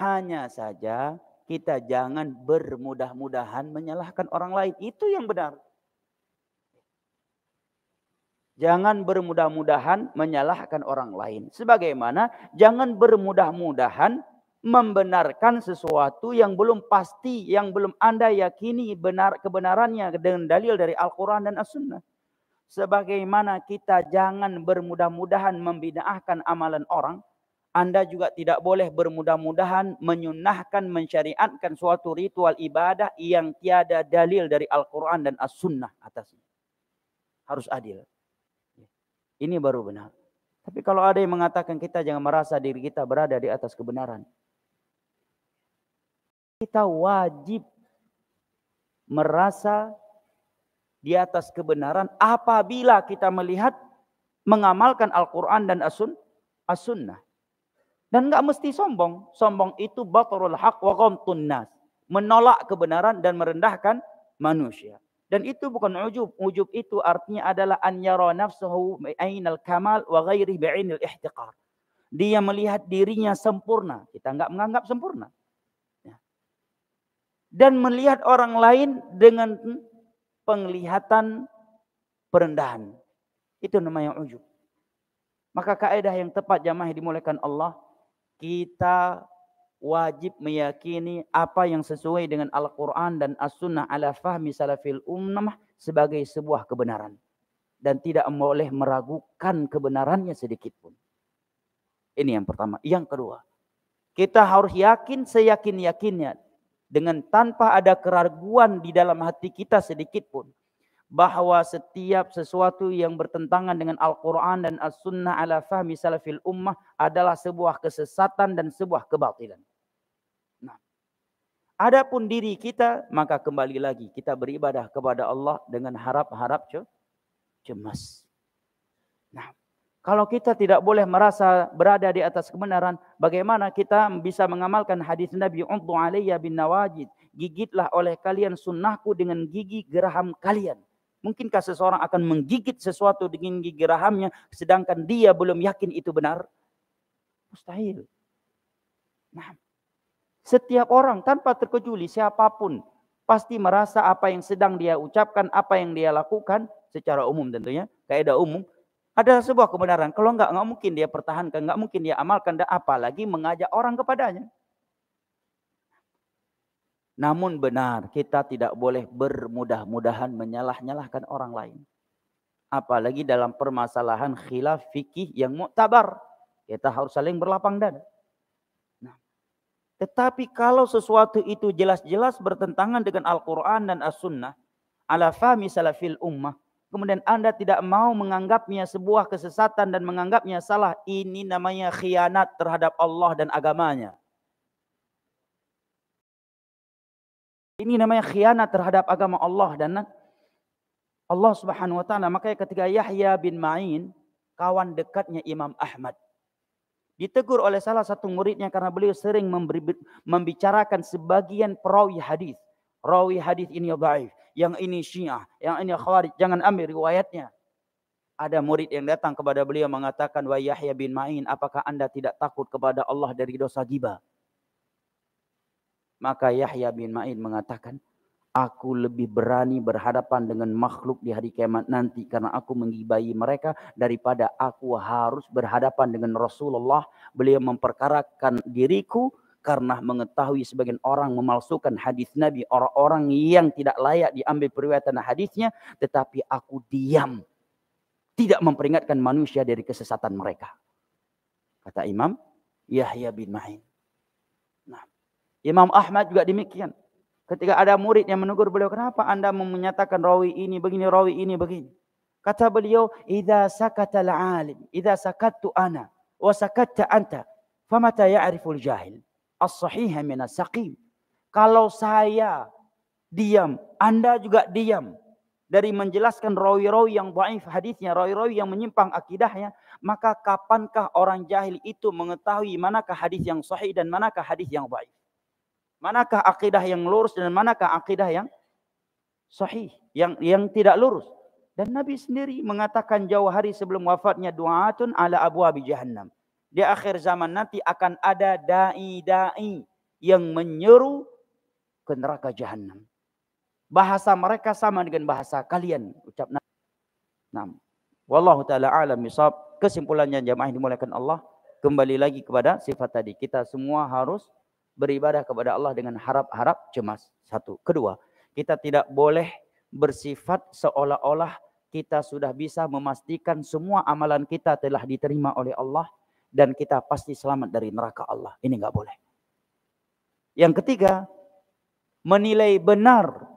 Hanya saja kita jangan bermudah-mudahan menyalahkan orang lain. Itu yang benar. Jangan bermudah-mudahan menyalahkan orang lain. Sebagaimana jangan bermudah-mudahan membenarkan sesuatu yang belum pasti, yang belum Anda yakini kebenarannya dengan dalil dari Al-Quran dan As-Sunnah. Sebagaimana kita jangan bermudah-mudahan membid'ahkan amalan orang, Anda juga tidak boleh bermudah-mudahan menyunnahkan, mensyariatkan suatu ritual ibadah yang tiada dalil dari Al-Quran dan As-Sunnah atasnya. Harus adil. Ini baru benar. Tapi kalau ada yang mengatakan kita jangan merasa diri kita berada di atas kebenaran. Kita wajib merasa di atas kebenaran apabila kita melihat mengamalkan Al-Quran dan As-Sunnah. Dan enggak mesti sombong. Sombong itu batarul haq wa ghamtun nas. Menolak kebenaran dan merendahkan manusia. Dan itu bukan ujub. Ujub itu artinya adalah an yara nafsuhu ainal kamal wa ghairihi bi'ainil ihtiqar. Dia melihat dirinya sempurna. Kita enggak menganggap sempurna. Dan melihat orang lain dengan penglihatan perendahan. Itu namanya ujub. Maka kaidah yang tepat jamaah dimulakan Allah, kita wajib meyakini apa yang sesuai dengan Al-Quran dan As-Sunnah ala fahmi salafil ummah sebagai sebuah kebenaran. Dan tidak boleh meragukan kebenarannya sedikit pun. Ini yang pertama. Yang kedua, kita harus yakin seyakin-yakinnya dengan tanpa ada keraguan di dalam hati kita sedikit pun bahwa setiap sesuatu yang bertentangan dengan Al-Quran dan As-Sunnah ala fahmi salafil ummah adalah sebuah kesesatan dan sebuah kebatilan. Nah, adapun diri kita, maka kembali lagi kita beribadah kepada Allah dengan harap-harap cemas. Nah, kalau kita tidak boleh merasa berada di atas kebenaran, bagaimana kita bisa mengamalkan hadis Nabi, "Uddu alayya bin nawajid." Gigitlah oleh kalian sunnahku dengan gigi geraham kalian. Mungkinkah seseorang akan menggigit sesuatu dengan gigi gerahamnya sedangkan dia belum yakin itu benar? Mustahil. Nah, setiap orang tanpa terkecuali siapapun pasti merasa apa yang sedang dia ucapkan, apa yang dia lakukan secara umum tentunya, kaidah umum, ada sebuah kebenaran. Kalau enggak mungkin dia pertahankan, enggak mungkin dia amalkan, dan apalagi mengajak orang kepadanya. Namun benar, kita tidak boleh bermudah-mudahan menyalah-nyalahkan orang lain. Apalagi dalam permasalahan khilaf fikih yang mu'tabar. Kita harus saling berlapang dada. Nah, tetapi kalau sesuatu itu jelas-jelas bertentangan dengan Al-Quran dan As-Sunnah, ala fahmi salafil ummah, kemudian Anda tidak mau menganggapnya sebuah kesesatan dan menganggapnya salah, ini namanya khianat terhadap Allah dan agamanya. Ini namanya khianat terhadap agama Allah dan Allah Subhanahu wa taala. Makanya ketika Yahya bin Ma'in, kawan dekatnya Imam Ahmad, ditegur oleh salah satu muridnya karena beliau sering membicarakan sebagian perawi hadis. Rawi hadis ini dhaif, yang ini Syiah, yang ini Khawarij, jangan ambil riwayatnya. Ada murid yang datang kepada beliau mengatakan, "Wa Yahya bin Ma'in, apakah Anda tidak takut kepada Allah dari dosa ghibah?" Maka Yahya bin Ma'in mengatakan, aku lebih berani berhadapan dengan makhluk di hari kiamat nanti karena aku menggibahi mereka daripada aku harus berhadapan dengan Rasulullah. Beliau memperkarakan diriku karena mengetahui sebagian orang memalsukan hadis Nabi, orang-orang yang tidak layak diambil periwayatan hadisnya, tetapi aku diam, tidak memperingatkan manusia dari kesesatan mereka. Kata Imam Yahya bin Ma'in. Imam Ahmad juga demikian. Ketika ada murid yang menegur beliau, kenapa anda menyatakan rawi ini begini, rawi ini begini? Kata beliau, idza sakata al-alim, idza sakattu ana wa sakatta anta, famata ya'riful jahil as-sahiha min as-saqim. Kalau saya diam, anda juga diam dari menjelaskan rawi-rawi yang dhaif hadisnya, rawi-rawi yang menyimpang akidahnya, maka kapankah orang jahil itu mengetahui manakah hadis yang sahih dan manakah hadis yang dhaif? Manakah akidah yang lurus dan manakah akidah yang sahih, yang tidak lurus? Dan Nabi sendiri mengatakan jauh hari sebelum wafatnya, du'atun ala abwabi jahannam. Di akhir zaman nanti akan ada dai-dai yang menyeru ke neraka jahannam. Bahasa mereka sama dengan bahasa kalian, ucap Nabi. Nah, wallahu taala alam bisawab. Kesimpulannya jamaah dimuliakan Allah, kembali lagi kepada sifat tadi. Kita semua harus beribadah kepada Allah dengan harap-harap cemas. Satu. Kedua, kita tidak boleh bersifat seolah-olah kita sudah bisa memastikan semua amalan kita telah diterima oleh Allah dan kita pasti selamat dari neraka Allah. Ini enggak boleh. Yang ketiga, menilai benar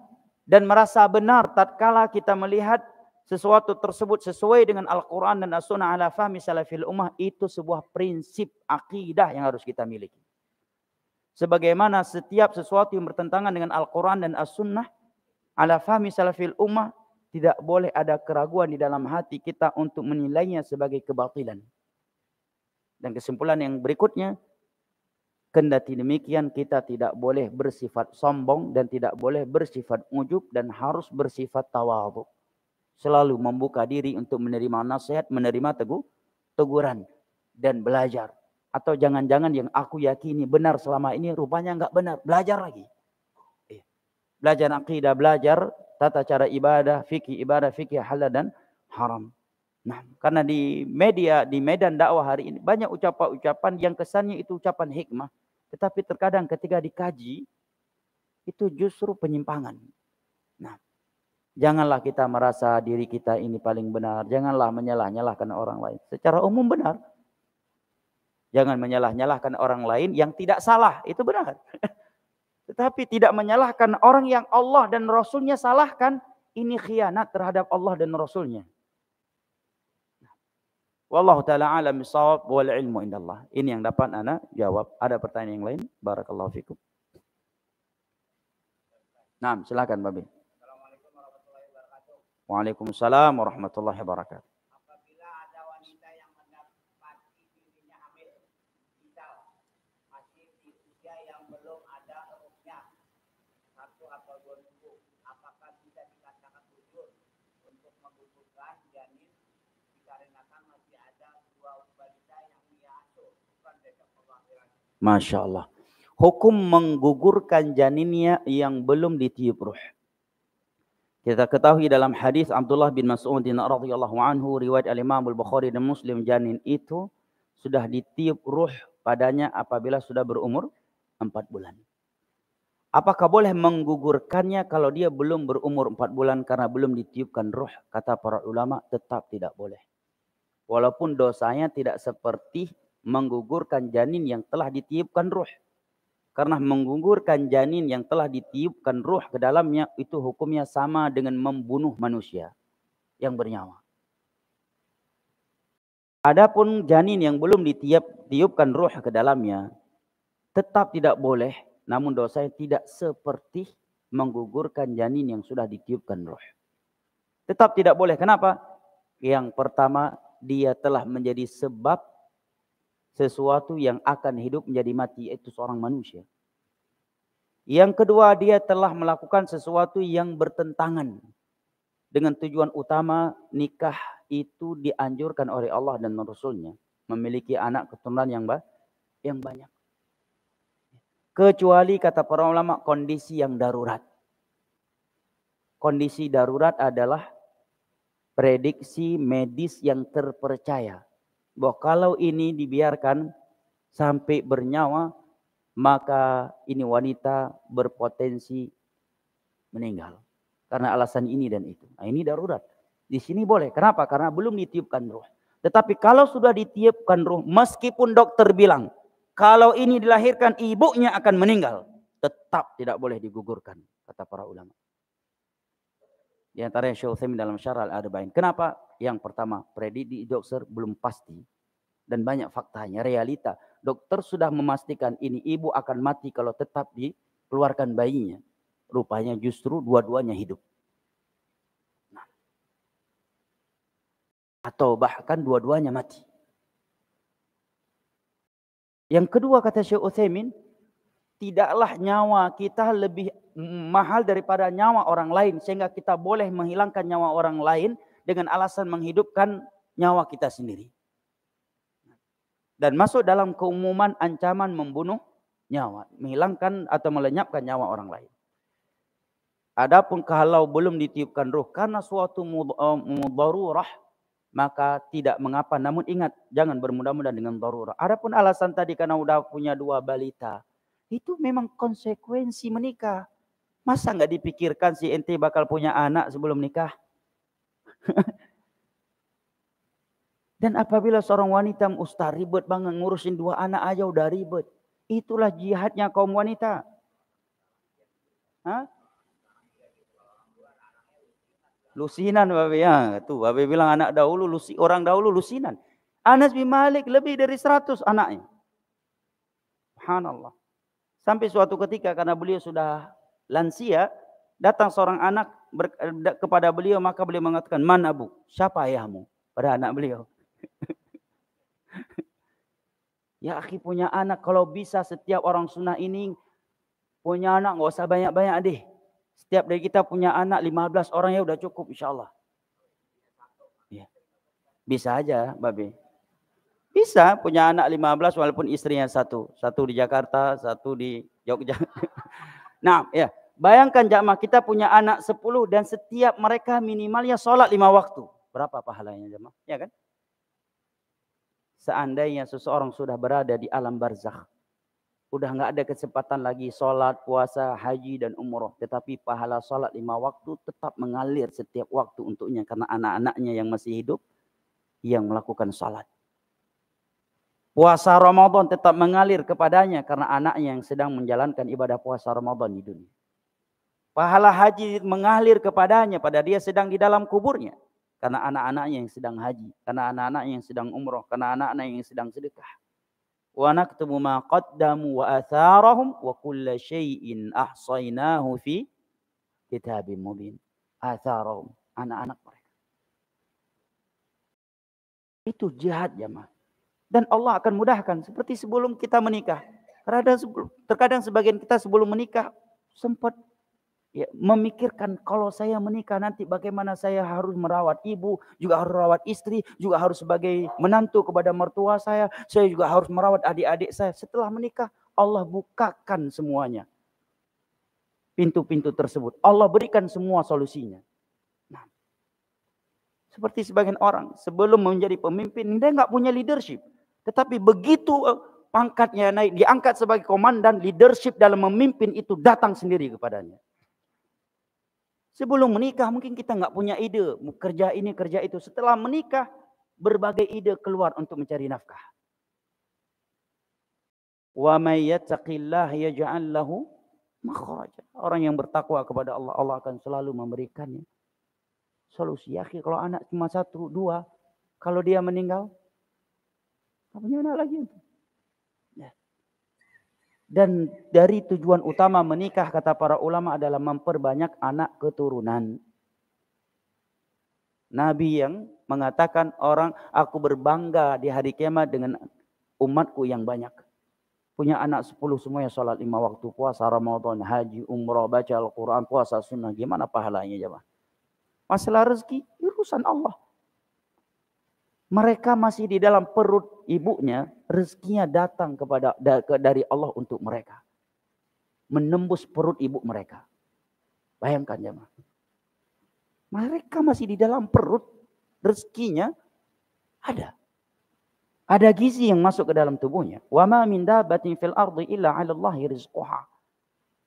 dan merasa benar tatkala kita melihat sesuatu tersebut sesuai dengan Al-Quran dan As-Sunnah ala fahmi salafil ummah, itu sebuah prinsip akidah yang harus kita miliki. Sebagaimana setiap sesuatu yang bertentangan dengan Al-Quran dan As-Sunnah ala fahmi salafil ummah, tidak boleh ada keraguan di dalam hati kita untuk menilainya sebagai kebatilan. Dan kesimpulan yang berikutnya, kendati demikian kita tidak boleh bersifat sombong dan tidak boleh bersifat ujub dan harus bersifat tawadhu. Selalu membuka diri untuk menerima nasihat, menerima teguran dan belajar. Atau jangan-jangan yang aku yakini benar selama ini rupanya enggak benar. Belajar lagi. Belajar akidah, belajar tata cara ibadah, fikih halal dan haram. Nah, karena di media, di medan dakwah hari ini banyak ucapan-ucapan yang kesannya itu ucapan hikmah. Tetapi terkadang ketika dikaji, itu justru penyimpangan. Nah, janganlah kita merasa diri kita ini paling benar. Janganlah menyalah-nyalahkan orang lain. Secara umum benar. Jangan menyalah-nyalahkan orang lain yang tidak salah. Itu benar. Tetapi tidak menyalahkan orang yang Allah dan Rasulnya salahkan. Ini khianat terhadap Allah dan Rasulnya. Wallahu ta'ala alam bisawab wal ilmu indallah. Ini yang dapat ana jawab. Ada pertanyaan yang lain? Barakallahu fikum. Nah, silakan Babi. Assalamualaikum warahmatullahi wabarakatuh. Waalaikumsalam warahmatullahi wabarakatuh. Apabila ada wanita yang mendapati dirinya hamil, misal masih di usia yang belum ada ruhnya, 1 atau 2 minggu, apakah bisa dikatakan ujur untuk menggugurkan janin dikarenakan masih ada 2 balita yang ia asuh? Bukan besok kelahiran. Masya Allah. Hukum menggugurkan janinnya yang belum ditiup ruh. Kita ketahui dalam hadis Abdullah bin Mas'ud radhiyallahu anhu, riwayat Al-Imam Al-Bukhari dan Muslim, janin itu sudah ditiup ruh padanya apabila sudah berumur 4 bulan. Apakah boleh menggugurkannya kalau dia belum berumur 4 bulan karena belum ditiupkan ruh? Kata para ulama, tetap tidak boleh. Walaupun dosanya tidak seperti menggugurkan janin yang telah ditiupkan ruh. Karena menggugurkan janin yang telah ditiupkan ruh ke dalamnya itu hukumnya sama dengan membunuh manusia yang bernyawa. Adapun janin yang belum ditiupkan ruh ke dalamnya tetap tidak boleh, namun dosanya tidak seperti menggugurkan janin yang sudah ditiupkan ruh. Tetap tidak boleh. Kenapa? Yang pertama, dia telah menjadi sebab sesuatu yang akan hidup menjadi mati, yaitu seorang manusia. Yang kedua, dia telah melakukan sesuatu yang bertentangan dengan tujuan utama nikah itu dianjurkan oleh Allah dan Rasulnya. Memiliki anak keturunan yang banyak. Kecuali kata para ulama kondisi yang darurat. Kondisi darurat adalah prediksi medis yang terpercaya. Bahwa kalau ini dibiarkan sampai bernyawa, maka ini wanita berpotensi meninggal. Karena alasan ini dan itu. Nah, ini darurat. Di sini boleh. Kenapa? Karena belum ditiupkan ruh. Tetapi kalau sudah ditiupkan ruh, meskipun dokter bilang, kalau ini dilahirkan ibunya akan meninggal. tetap tidak boleh digugurkan, kata para ulama. Di antaranya Syekh Utsaimin dalam Syarah Al-Arba'in. Kenapa? Yang pertama, prediksi dokter belum pasti. Dan banyak faktanya, realita. Dokter sudah memastikan ini ibu akan mati kalau tetap dikeluarkan bayinya. Rupanya justru dua-duanya hidup. Nah. Atau bahkan dua-duanya mati. Yang kedua kata Syekh Utsaimin, tidaklah nyawa kita lebih mahal daripada nyawa orang lain. Sehingga kita boleh menghilangkan nyawa orang lain dengan alasan menghidupkan nyawa kita sendiri. Dan masuk dalam keumuman ancaman membunuh nyawa. Menghilangkan atau melenyapkan nyawa orang lain. Adapun kalau belum ditiupkan ruh karena suatu mudarurah, maka tidak mengapa. Namun ingat, jangan bermudah-mudah dengan darurah. Adapun alasan tadi karena udah punya 2 balita. Itu memang konsekuensi menikah. Masa nggak dipikirkan si ente bakal punya anak sebelum nikah? Dan apabila seorang wanita, ustaz ribet banget ngurusin 2 anak aja udah ribet. Itulah jihadnya kaum wanita. Hah? Lusinan Babe ya. Tuh Babe bilang anak dahulu, orang dahulu lusinan. Anas bin Malik lebih dari 100 anaknya. Subhanallah. Sampai suatu ketika karena beliau sudah lansia, datang seorang anak kepada beliau, maka beliau mengatakan, "Man abu?" Siapa ayahmu? Pada anak beliau. Ya akhi, punya anak kalau bisa setiap orang sunnah ini punya anak enggak usah banyak-banyak deh. Setiap dari kita punya anak 15 orang ya udah cukup insyaallah. Ya. Bisa aja, Babe. Bisa punya anak 15 walaupun istrinya satu. Satu di Jakarta, satu di Jogja. Nah, ya. Bayangkan jamaah kita punya anak 10 dan setiap mereka minimalnya sholat 5 waktu. Berapa pahalanya jamaah? Ya kan? Seandainya seseorang sudah berada di alam barzakh, udah nggak ada kesempatan lagi sholat, puasa, haji dan umroh, tetapi pahala sholat 5 waktu tetap mengalir setiap waktu untuknya karena anak-anaknya yang masih hidup yang melakukan sholat. Puasa Ramadan tetap mengalir kepadanya karena anaknya yang sedang menjalankan ibadah puasa Ramadan di dunia. Pahala haji mengalir kepadanya pada dia sedang di dalam kuburnya karena anak-anaknya yang sedang haji, karena anak-anaknya yang sedang umroh, karena anak-anaknya yang sedang sedekah. Wa naktubu ma qaddamu wa atharahum wa kulla syai'in ahsaynahu fi kitabim mubin. Atharahum, anak-anak mereka. Itu jihad jamaah. Dan Allah akan mudahkan seperti sebelum kita menikah. Terkadang sebagian kita sebelum menikah sempat memikirkan kalau saya menikah nanti bagaimana saya harus merawat ibu, juga harus merawat istri, juga harus sebagai menantu kepada mertua saya juga harus merawat adik-adik saya. Setelah menikah Allah bukakan semuanya. Pintu-pintu tersebut. Allah berikan semua solusinya. Nah, seperti sebagian orang sebelum menjadi pemimpin dia nggak punya leadership. Tetapi begitu pangkatnya naik, diangkat sebagai komandan, leadership dalam memimpin itu datang sendiri kepadanya. Sebelum menikah mungkin kita nggak punya ide, kerja ini, kerja itu. Setelah menikah, berbagai ide keluar untuk mencari nafkah. Wa may yattaqillah yaj'al lahu makhraja. Orang yang bertakwa kepada Allah, Allah akan selalu memberikannya solusi. Ya, kalau anak cuma 1, 2, kalau dia meninggal, nggak punya anak lagi. Ya. Dan dari tujuan utama menikah kata para ulama adalah memperbanyak anak keturunan. Nabi yang mengatakan aku berbangga di hari kiamat dengan umatku yang banyak. Punya anak 10 semuanya sholat 5 waktu, puasa Ramadan, haji, umrah, baca Al-Quran, puasa sunnah. Gimana pahalanya jemaah? Masalah rezeki, urusan Allah. Mereka masih di dalam perut ibunya, rezekinya datang dari Allah untuk mereka. Menembus perut ibu mereka. Bayangkan jemaah. Mereka masih di dalam perut, rezekinya ada. Ada gizi yang masuk ke dalam tubuhnya. Wa ma min dabbatin fil ardi illa 'ala Allahi rizquha.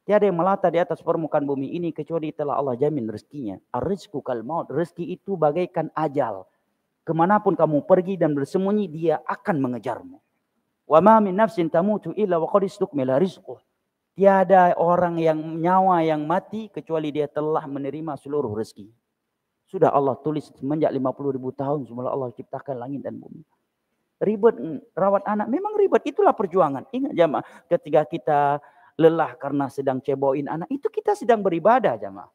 Tiada yang melata di atas permukaan bumi ini kecuali telah Allah jamin rezekinya. Ar-rizqu kal maut. Rezeki itu bagaikan ajal. Kemanapun kamu pergi dan bersembunyi, dia akan mengejarmu. Wa ma min nafsin tamutu illa wa qad istukmila rizquh. Tiada orang yang nyawa yang mati kecuali dia telah menerima seluruh rezeki. Sudah Allah tulis semenjak 50.000 tahun semula Allah ciptakan langit dan bumi. Ribet rawat anak, memang ribet, itulah perjuangan. Ingat jamaah, ketika kita lelah karena sedang ceboin anak, itu kita sedang beribadah jamaah.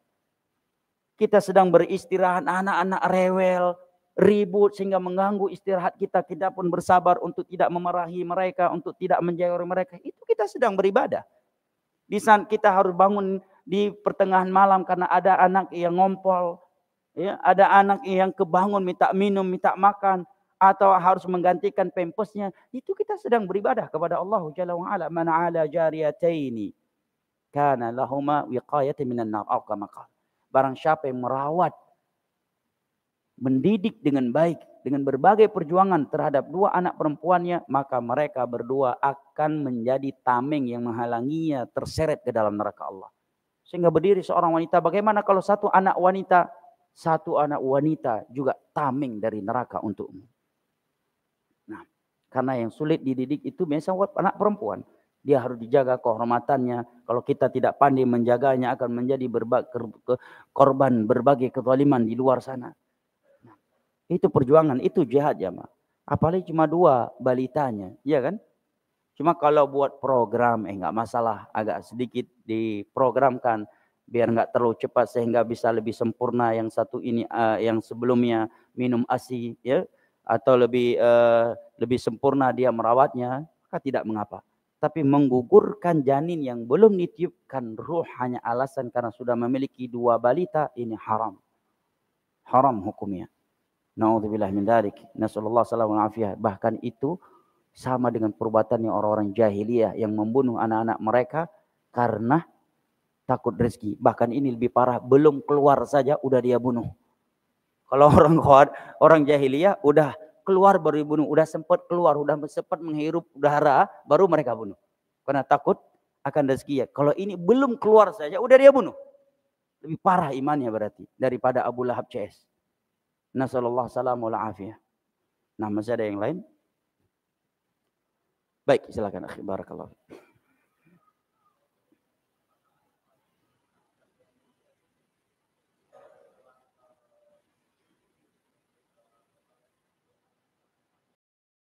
Kita sedang beristirahat, anak-anak rewel, ribut sehingga mengganggu istirahat kita. Kita pun bersabar untuk tidak memarahi mereka, untuk tidak menjauhi mereka. Itu kita sedang beribadah. Di saat kita harus bangun di pertengahan malam karena ada anak yang ngompol, ya, ada anak yang kebangun minta minum, minta makan, atau harus menggantikan pempesnya, itu kita sedang beribadah kepada Allah Jalla wa Ala. Man 'ala jariyataini kana lahuma wiqayatan minan nar, atau kama qala. Barang siapa yang merawat, mendidik dengan baik, dengan berbagai perjuangan terhadap dua anak perempuannya, maka mereka berdua akan menjadi tameng yang menghalanginya terseret ke dalam neraka Allah. Sehingga berdiri seorang wanita, bagaimana kalau satu anak wanita juga tameng dari neraka untukmu. Nah, karena yang sulit dididik itu biasanya anak perempuan. Dia harus dijaga kehormatannya. Kalau kita tidak pandai menjaganya akan menjadi korban berbagai kezaliman di luar sana. Itu perjuangan, itu jihad jamaah. Apalagi cuma 2 balitanya, ya kan? Cuma kalau buat program, nggak masalah, agak sedikit diprogramkan biar nggak terlalu cepat sehingga bisa lebih sempurna. Yang satu ini, yang sebelumnya minum ASI, ya, atau lebih sempurna dia merawatnya, maka tidak mengapa. Tapi menggugurkan janin yang belum ditiupkan ruh hanya alasan karena sudah memiliki 2 balita, ini haram. Haram hukumnya. Na'udzubillah min dzalik. Nasallallahu alaihi wasallam. Bahkan itu sama dengan perbuatannya orang-orang jahiliyah yang membunuh anak-anak mereka karena takut rezeki. Bahkan ini lebih parah, belum keluar saja udah dia bunuh. Kalau orang jahiliyah udah keluar baru dibunuh, udah sempat keluar, udah sempat menghirup udara baru mereka bunuh. Karena takut akan rezeki. Kalau ini belum keluar saja udah dia bunuh. Lebih parah imannya berarti daripada Abu Lahab CS. Nasallallahu salam wal afiyah. Nah, masih ada yang lain? Baik, silakan akhi, barakallahu.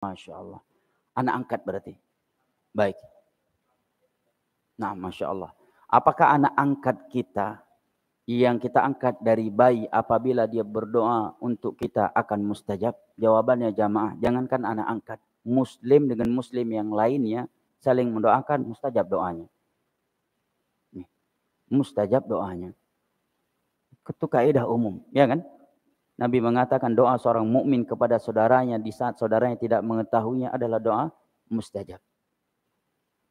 Masya Allah. Anak angkat berarti. Baik. Nah, Masya Allah. Apakah anak angkat kita yang kita angkat dari bayi apabila dia berdoa untuk kita akan mustajab? Jawabannya jamaah, jangankan anak angkat, muslim dengan muslim yang lainnya saling mendoakan, mustajab doanya. Mustajab doanya. Itu kaidah umum, ya kan? Nabi mengatakan doa seorang mukmin kepada saudaranya di saat saudaranya tidak mengetahuinya adalah doa mustajab.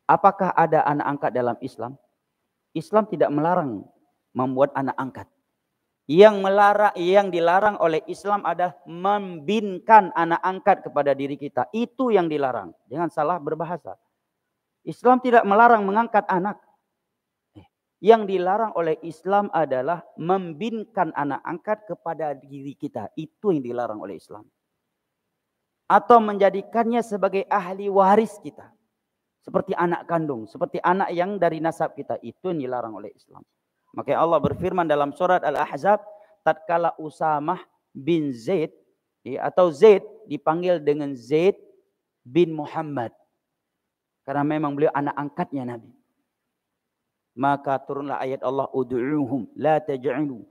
Apakah ada anak angkat dalam Islam? Islam tidak melarang membuat anak angkat. Yang dilarang oleh Islam adalah membinkan anak angkat kepada diri kita. Itu yang dilarang. Jangan salah berbahasa. Islam tidak melarang mengangkat anak. Yang dilarang oleh Islam adalah membinkan anak angkat kepada diri kita. Itu yang dilarang oleh Islam. Atau menjadikannya sebagai ahli waris kita. Seperti anak kandung. Seperti anak yang dari nasab kita. Itu yang dilarang oleh Islam. Maka Allah berfirman dalam surat Al-Ahzab, tatkala Usamah bin Zaid, atau Zaid dipanggil dengan Zaid bin Muhammad. Karena memang beliau anak angkatnya Nabi. Maka turunlah ayat Allah, ud'uuhum la taj'alu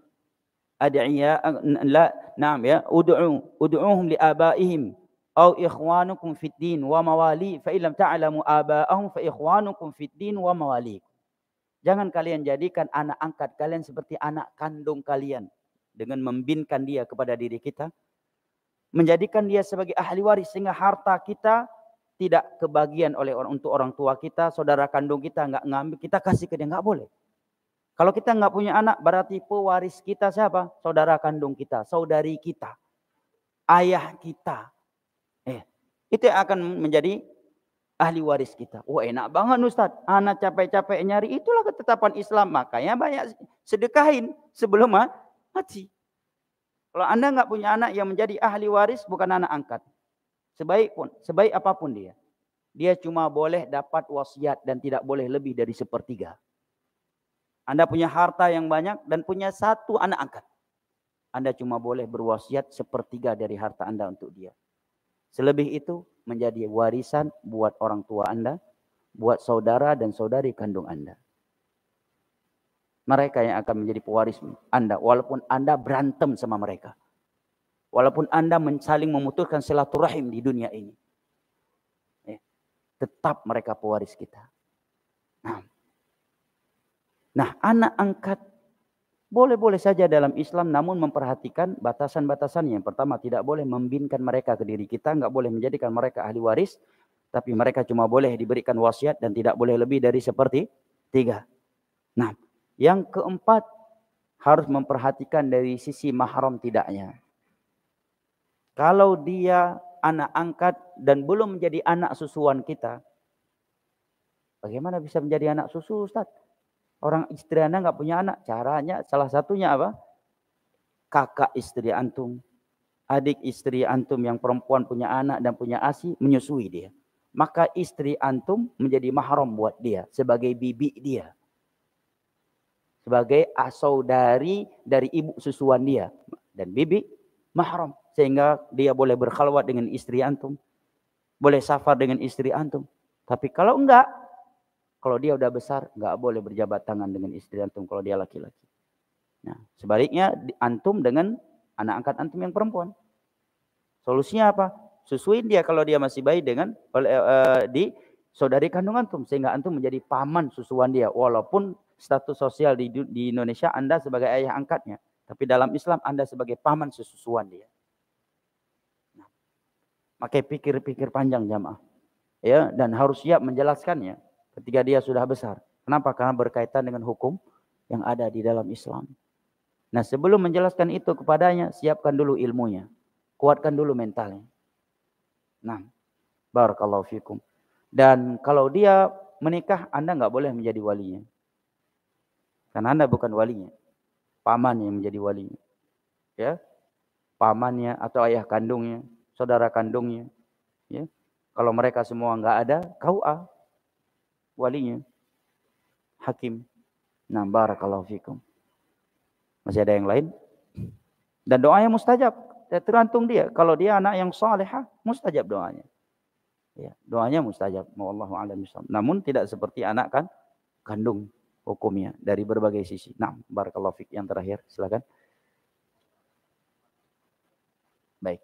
ad'iya la na'am ya ud'uuhum li abaihim aw ikhwanukum fid din wa mawali fa illam ta'lamu aba'ahum fa ikhwanukum fid din wa mawali. Jangan kalian jadikan anak angkat kalian seperti anak kandung kalian dengan membinkan dia kepada diri kita, menjadikan dia sebagai ahli waris sehingga harta kita tidak kebagian oleh untuk orang tua kita, saudara kandung kita nggak ngambil, kita kasih ke dia, nggak boleh. Kalau kita nggak punya anak, berarti pewaris kita siapa? Saudara kandung kita, saudari kita, ayah kita. Itu yang akan menjadi ahli waris kita. Wah, enak banget Ustaz, anak capek-capek nyari, itulah ketetapan Islam. Makanya banyak sedekahin sebelum mati. Kalau Anda nggak punya anak yang menjadi ahli waris, bukan anak angkat. Sebaik apapun dia. dia cuma boleh dapat wasiat dan tidak boleh lebih dari 1/3. Anda punya harta yang banyak dan punya 1 anak angkat. Anda cuma boleh berwasiat 1/3 dari harta Anda untuk dia. Selebih itu menjadi warisan buat orang tua Anda, buat saudara dan saudari kandung Anda. Mereka yang akan menjadi pewaris Anda, walaupun Anda berantem sama mereka. Walaupun Anda saling memutuskan silaturahim di dunia ini. Tetap mereka pewaris kita. Nah, anak angkat boleh-boleh saja dalam Islam, namun memperhatikan batasan-batasannya. Yang pertama, tidak boleh membinkan mereka ke diri kita, nggak boleh menjadikan mereka ahli waris, tapi mereka cuma boleh diberikan wasiat dan tidak boleh lebih dari 1/3. Nah, yang keempat, harus memperhatikan dari sisi mahram tidaknya. Kalau dia anak angkat dan belum menjadi anak susuan kita, bagaimana bisa menjadi anak susu, Ustaz? Orang istri Anda nggak punya anak. Caranya salah satunya apa? Kakak istri antum, adik istri antum yang perempuan punya anak dan punya ASI, menyusui dia. Maka istri antum menjadi mahram buat dia sebagai bibi dia. Sebagai saudari dari ibu susuan dia. Dan bibi mahram. Sehingga dia boleh berkhalwat dengan istri antum. Boleh safar dengan istri antum. Tapi kalau enggak, kalau dia udah besar, enggak boleh berjabat tangan dengan istri antum kalau dia laki-laki. Nah, sebaliknya antum dengan anak angkat antum yang perempuan. Solusinya apa? Susuin dia kalau dia masih bayi dengan di saudari kandung antum. Sehingga antum menjadi paman susuan dia. Walaupun status sosial di Indonesia Anda sebagai ayah angkatnya. Tapi dalam Islam Anda sebagai paman susuan dia. Pakai pikir-pikir panjang jamaah. Ya, dan harus siap menjelaskannya ketika dia sudah besar. Kenapa? Karena berkaitan dengan hukum yang ada di dalam Islam. Nah, sebelum menjelaskan itu kepadanya, siapkan dulu ilmunya. Kuatkan dulu mentalnya. Nah, barakallahu fikum. Dan kalau dia menikah, Anda nggak boleh menjadi walinya. Karena Anda bukan walinya. Paman yang menjadi walinya. Ya, pamannya atau ayah kandungnya, saudara kandungnya. Ya. Kalau mereka semua nggak ada, kau walinya. Hakim. Nah, barakallahu fikum. Masih ada yang lain? Dan doanya mustajab. Tergantung dia. Kalau dia anak yang salihah, mustajab doanya. Ya, doanya mustajab. Wallahu a'lam bishawab. Namun tidak seperti anak kan kandung hukumnya dari berbagai sisi. Nah, barakallahu fik. Yang terakhir, silakan. Baik.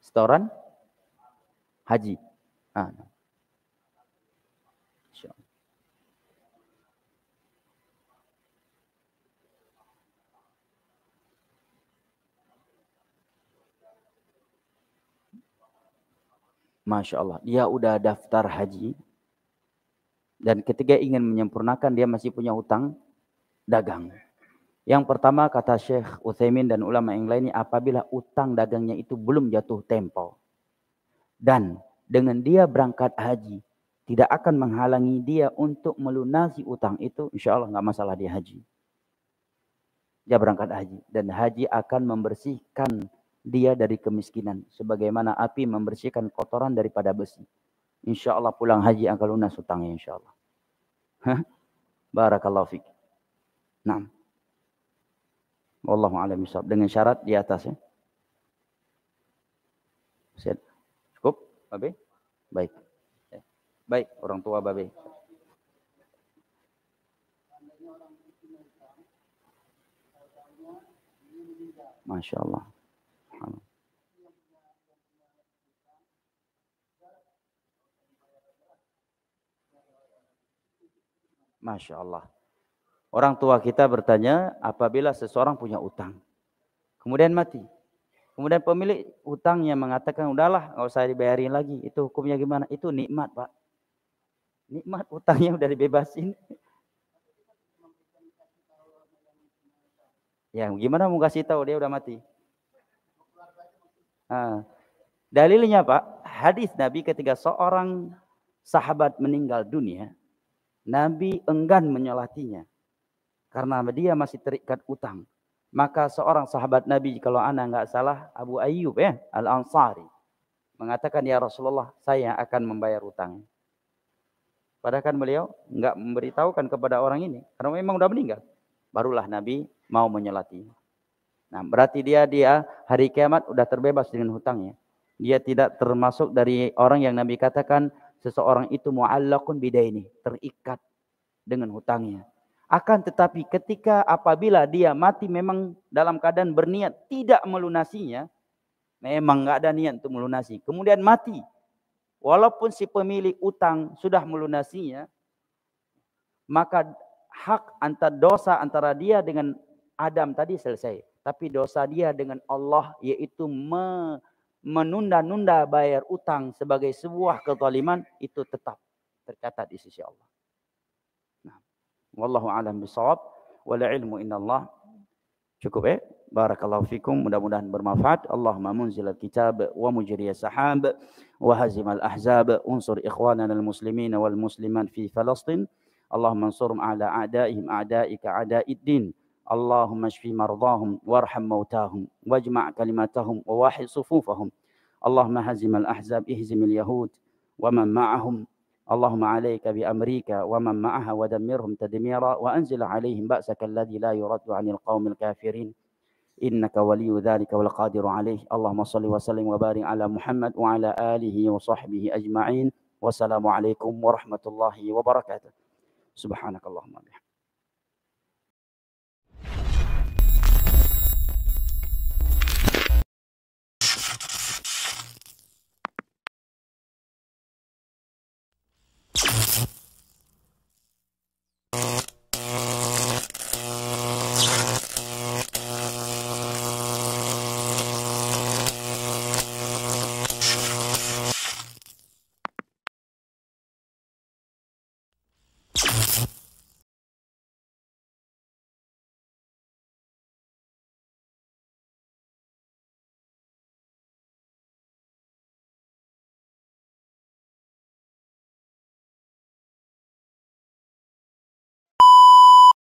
Setoran haji. Masya Allah, dia udah daftar haji. Dan ketika ingin menyempurnakan, dia masih punya hutang dagang. Yang pertama kata Syekh Utsaimin dan ulama yang lainnya, apabila utang dagangnya itu belum jatuh tempo. Dan dengan dia berangkat haji, tidak akan menghalangi dia untuk melunasi utang itu, insya Allah nggak masalah dia haji. Dia berangkat haji. Dan haji akan membersihkan dia dari kemiskinan. Sebagaimana api membersihkan kotoran daripada besi. Insya Allah pulang haji akan lunas hutangnya insya Allah. Barakallahu fiqh. Nah. Wallahu a'lam bishawab. Dengan syarat di atas ya. Cukup, Babe? Baik. Baik, orang tua Babe. Masya Allah. Masya Allah. Orang tua kita bertanya, apabila seseorang punya utang, kemudian mati. Kemudian pemilik utangnya mengatakan, udahlah, nggak usah dibayarin lagi. Itu hukumnya gimana? Itu nikmat, Pak. Nikmat, utangnya udah dibebasin. Ya, gimana mau kasih tahu dia udah mati? Dalilnya, Pak, hadis Nabi ketika seorang sahabat meninggal dunia, Nabi enggan menyolatinya karena dia masih terikat utang. Maka seorang sahabat Nabi, kalau ana enggak salah, Abu Ayyub ya, Al-Ansari, mengatakan, ya Rasulullah, saya akan membayar utang. Padahal kan beliau enggak memberitahukan kepada orang ini, karena memang udah meninggal. Barulah Nabi mau menyolati. Nah, berarti dia hari kiamat udah terbebas dengan hutangnya. Dia tidak termasuk dari orang yang Nabi katakan seseorang itu mu'allaqun bidaini, terikat dengan hutangnya. Akan tetapi ketika apabila dia mati memang dalam keadaan berniat tidak melunasinya, memang enggak ada niat untuk melunasi, kemudian mati, walaupun si pemilik utang sudah melunasinya, maka dosa antara dia dengan Adam tadi selesai. Tapi dosa dia dengan Allah, yaitu menunda-nunda bayar utang sebagai sebuah kezaliman, itu tetap tercatat di sisi Allah. Nah, wallahu a'lam bishawab, wal ilmu indallah. Cukup ya? Barakallahu fikum, mudah-mudahan bermanfaat. Allahumma munzilal kitab wa mujriyas sahab wa hazimal ahzab, unsur ikhwanana al-muslimin wal muslimat fi Falastin. Allahumma ansurhum ala a'daihim a'daika a'daiddin. Allahumma shfi mardahum warham mautahum wajma' kalimatahum wa wahid sufufahum. Allahumma hazimal ahzab ihzimil yahud wa man ma'ahum. Allahumma alayka bi Amerika wa man ma'aha wa damirhum tadmira wa anzil alaihim ba'saka alladhi la yuraddu 'anil qaumil kafirin. Innaka waliyyu dzalika wal qadiru alaih. Allahumma shalli wa sallim wa barik ala Muhammad wa ala alihi wa sahbihi ajma'in. Wassalamu alaikum warahmatullahi wabarakatuh. Subhanakallahumma bihamdika.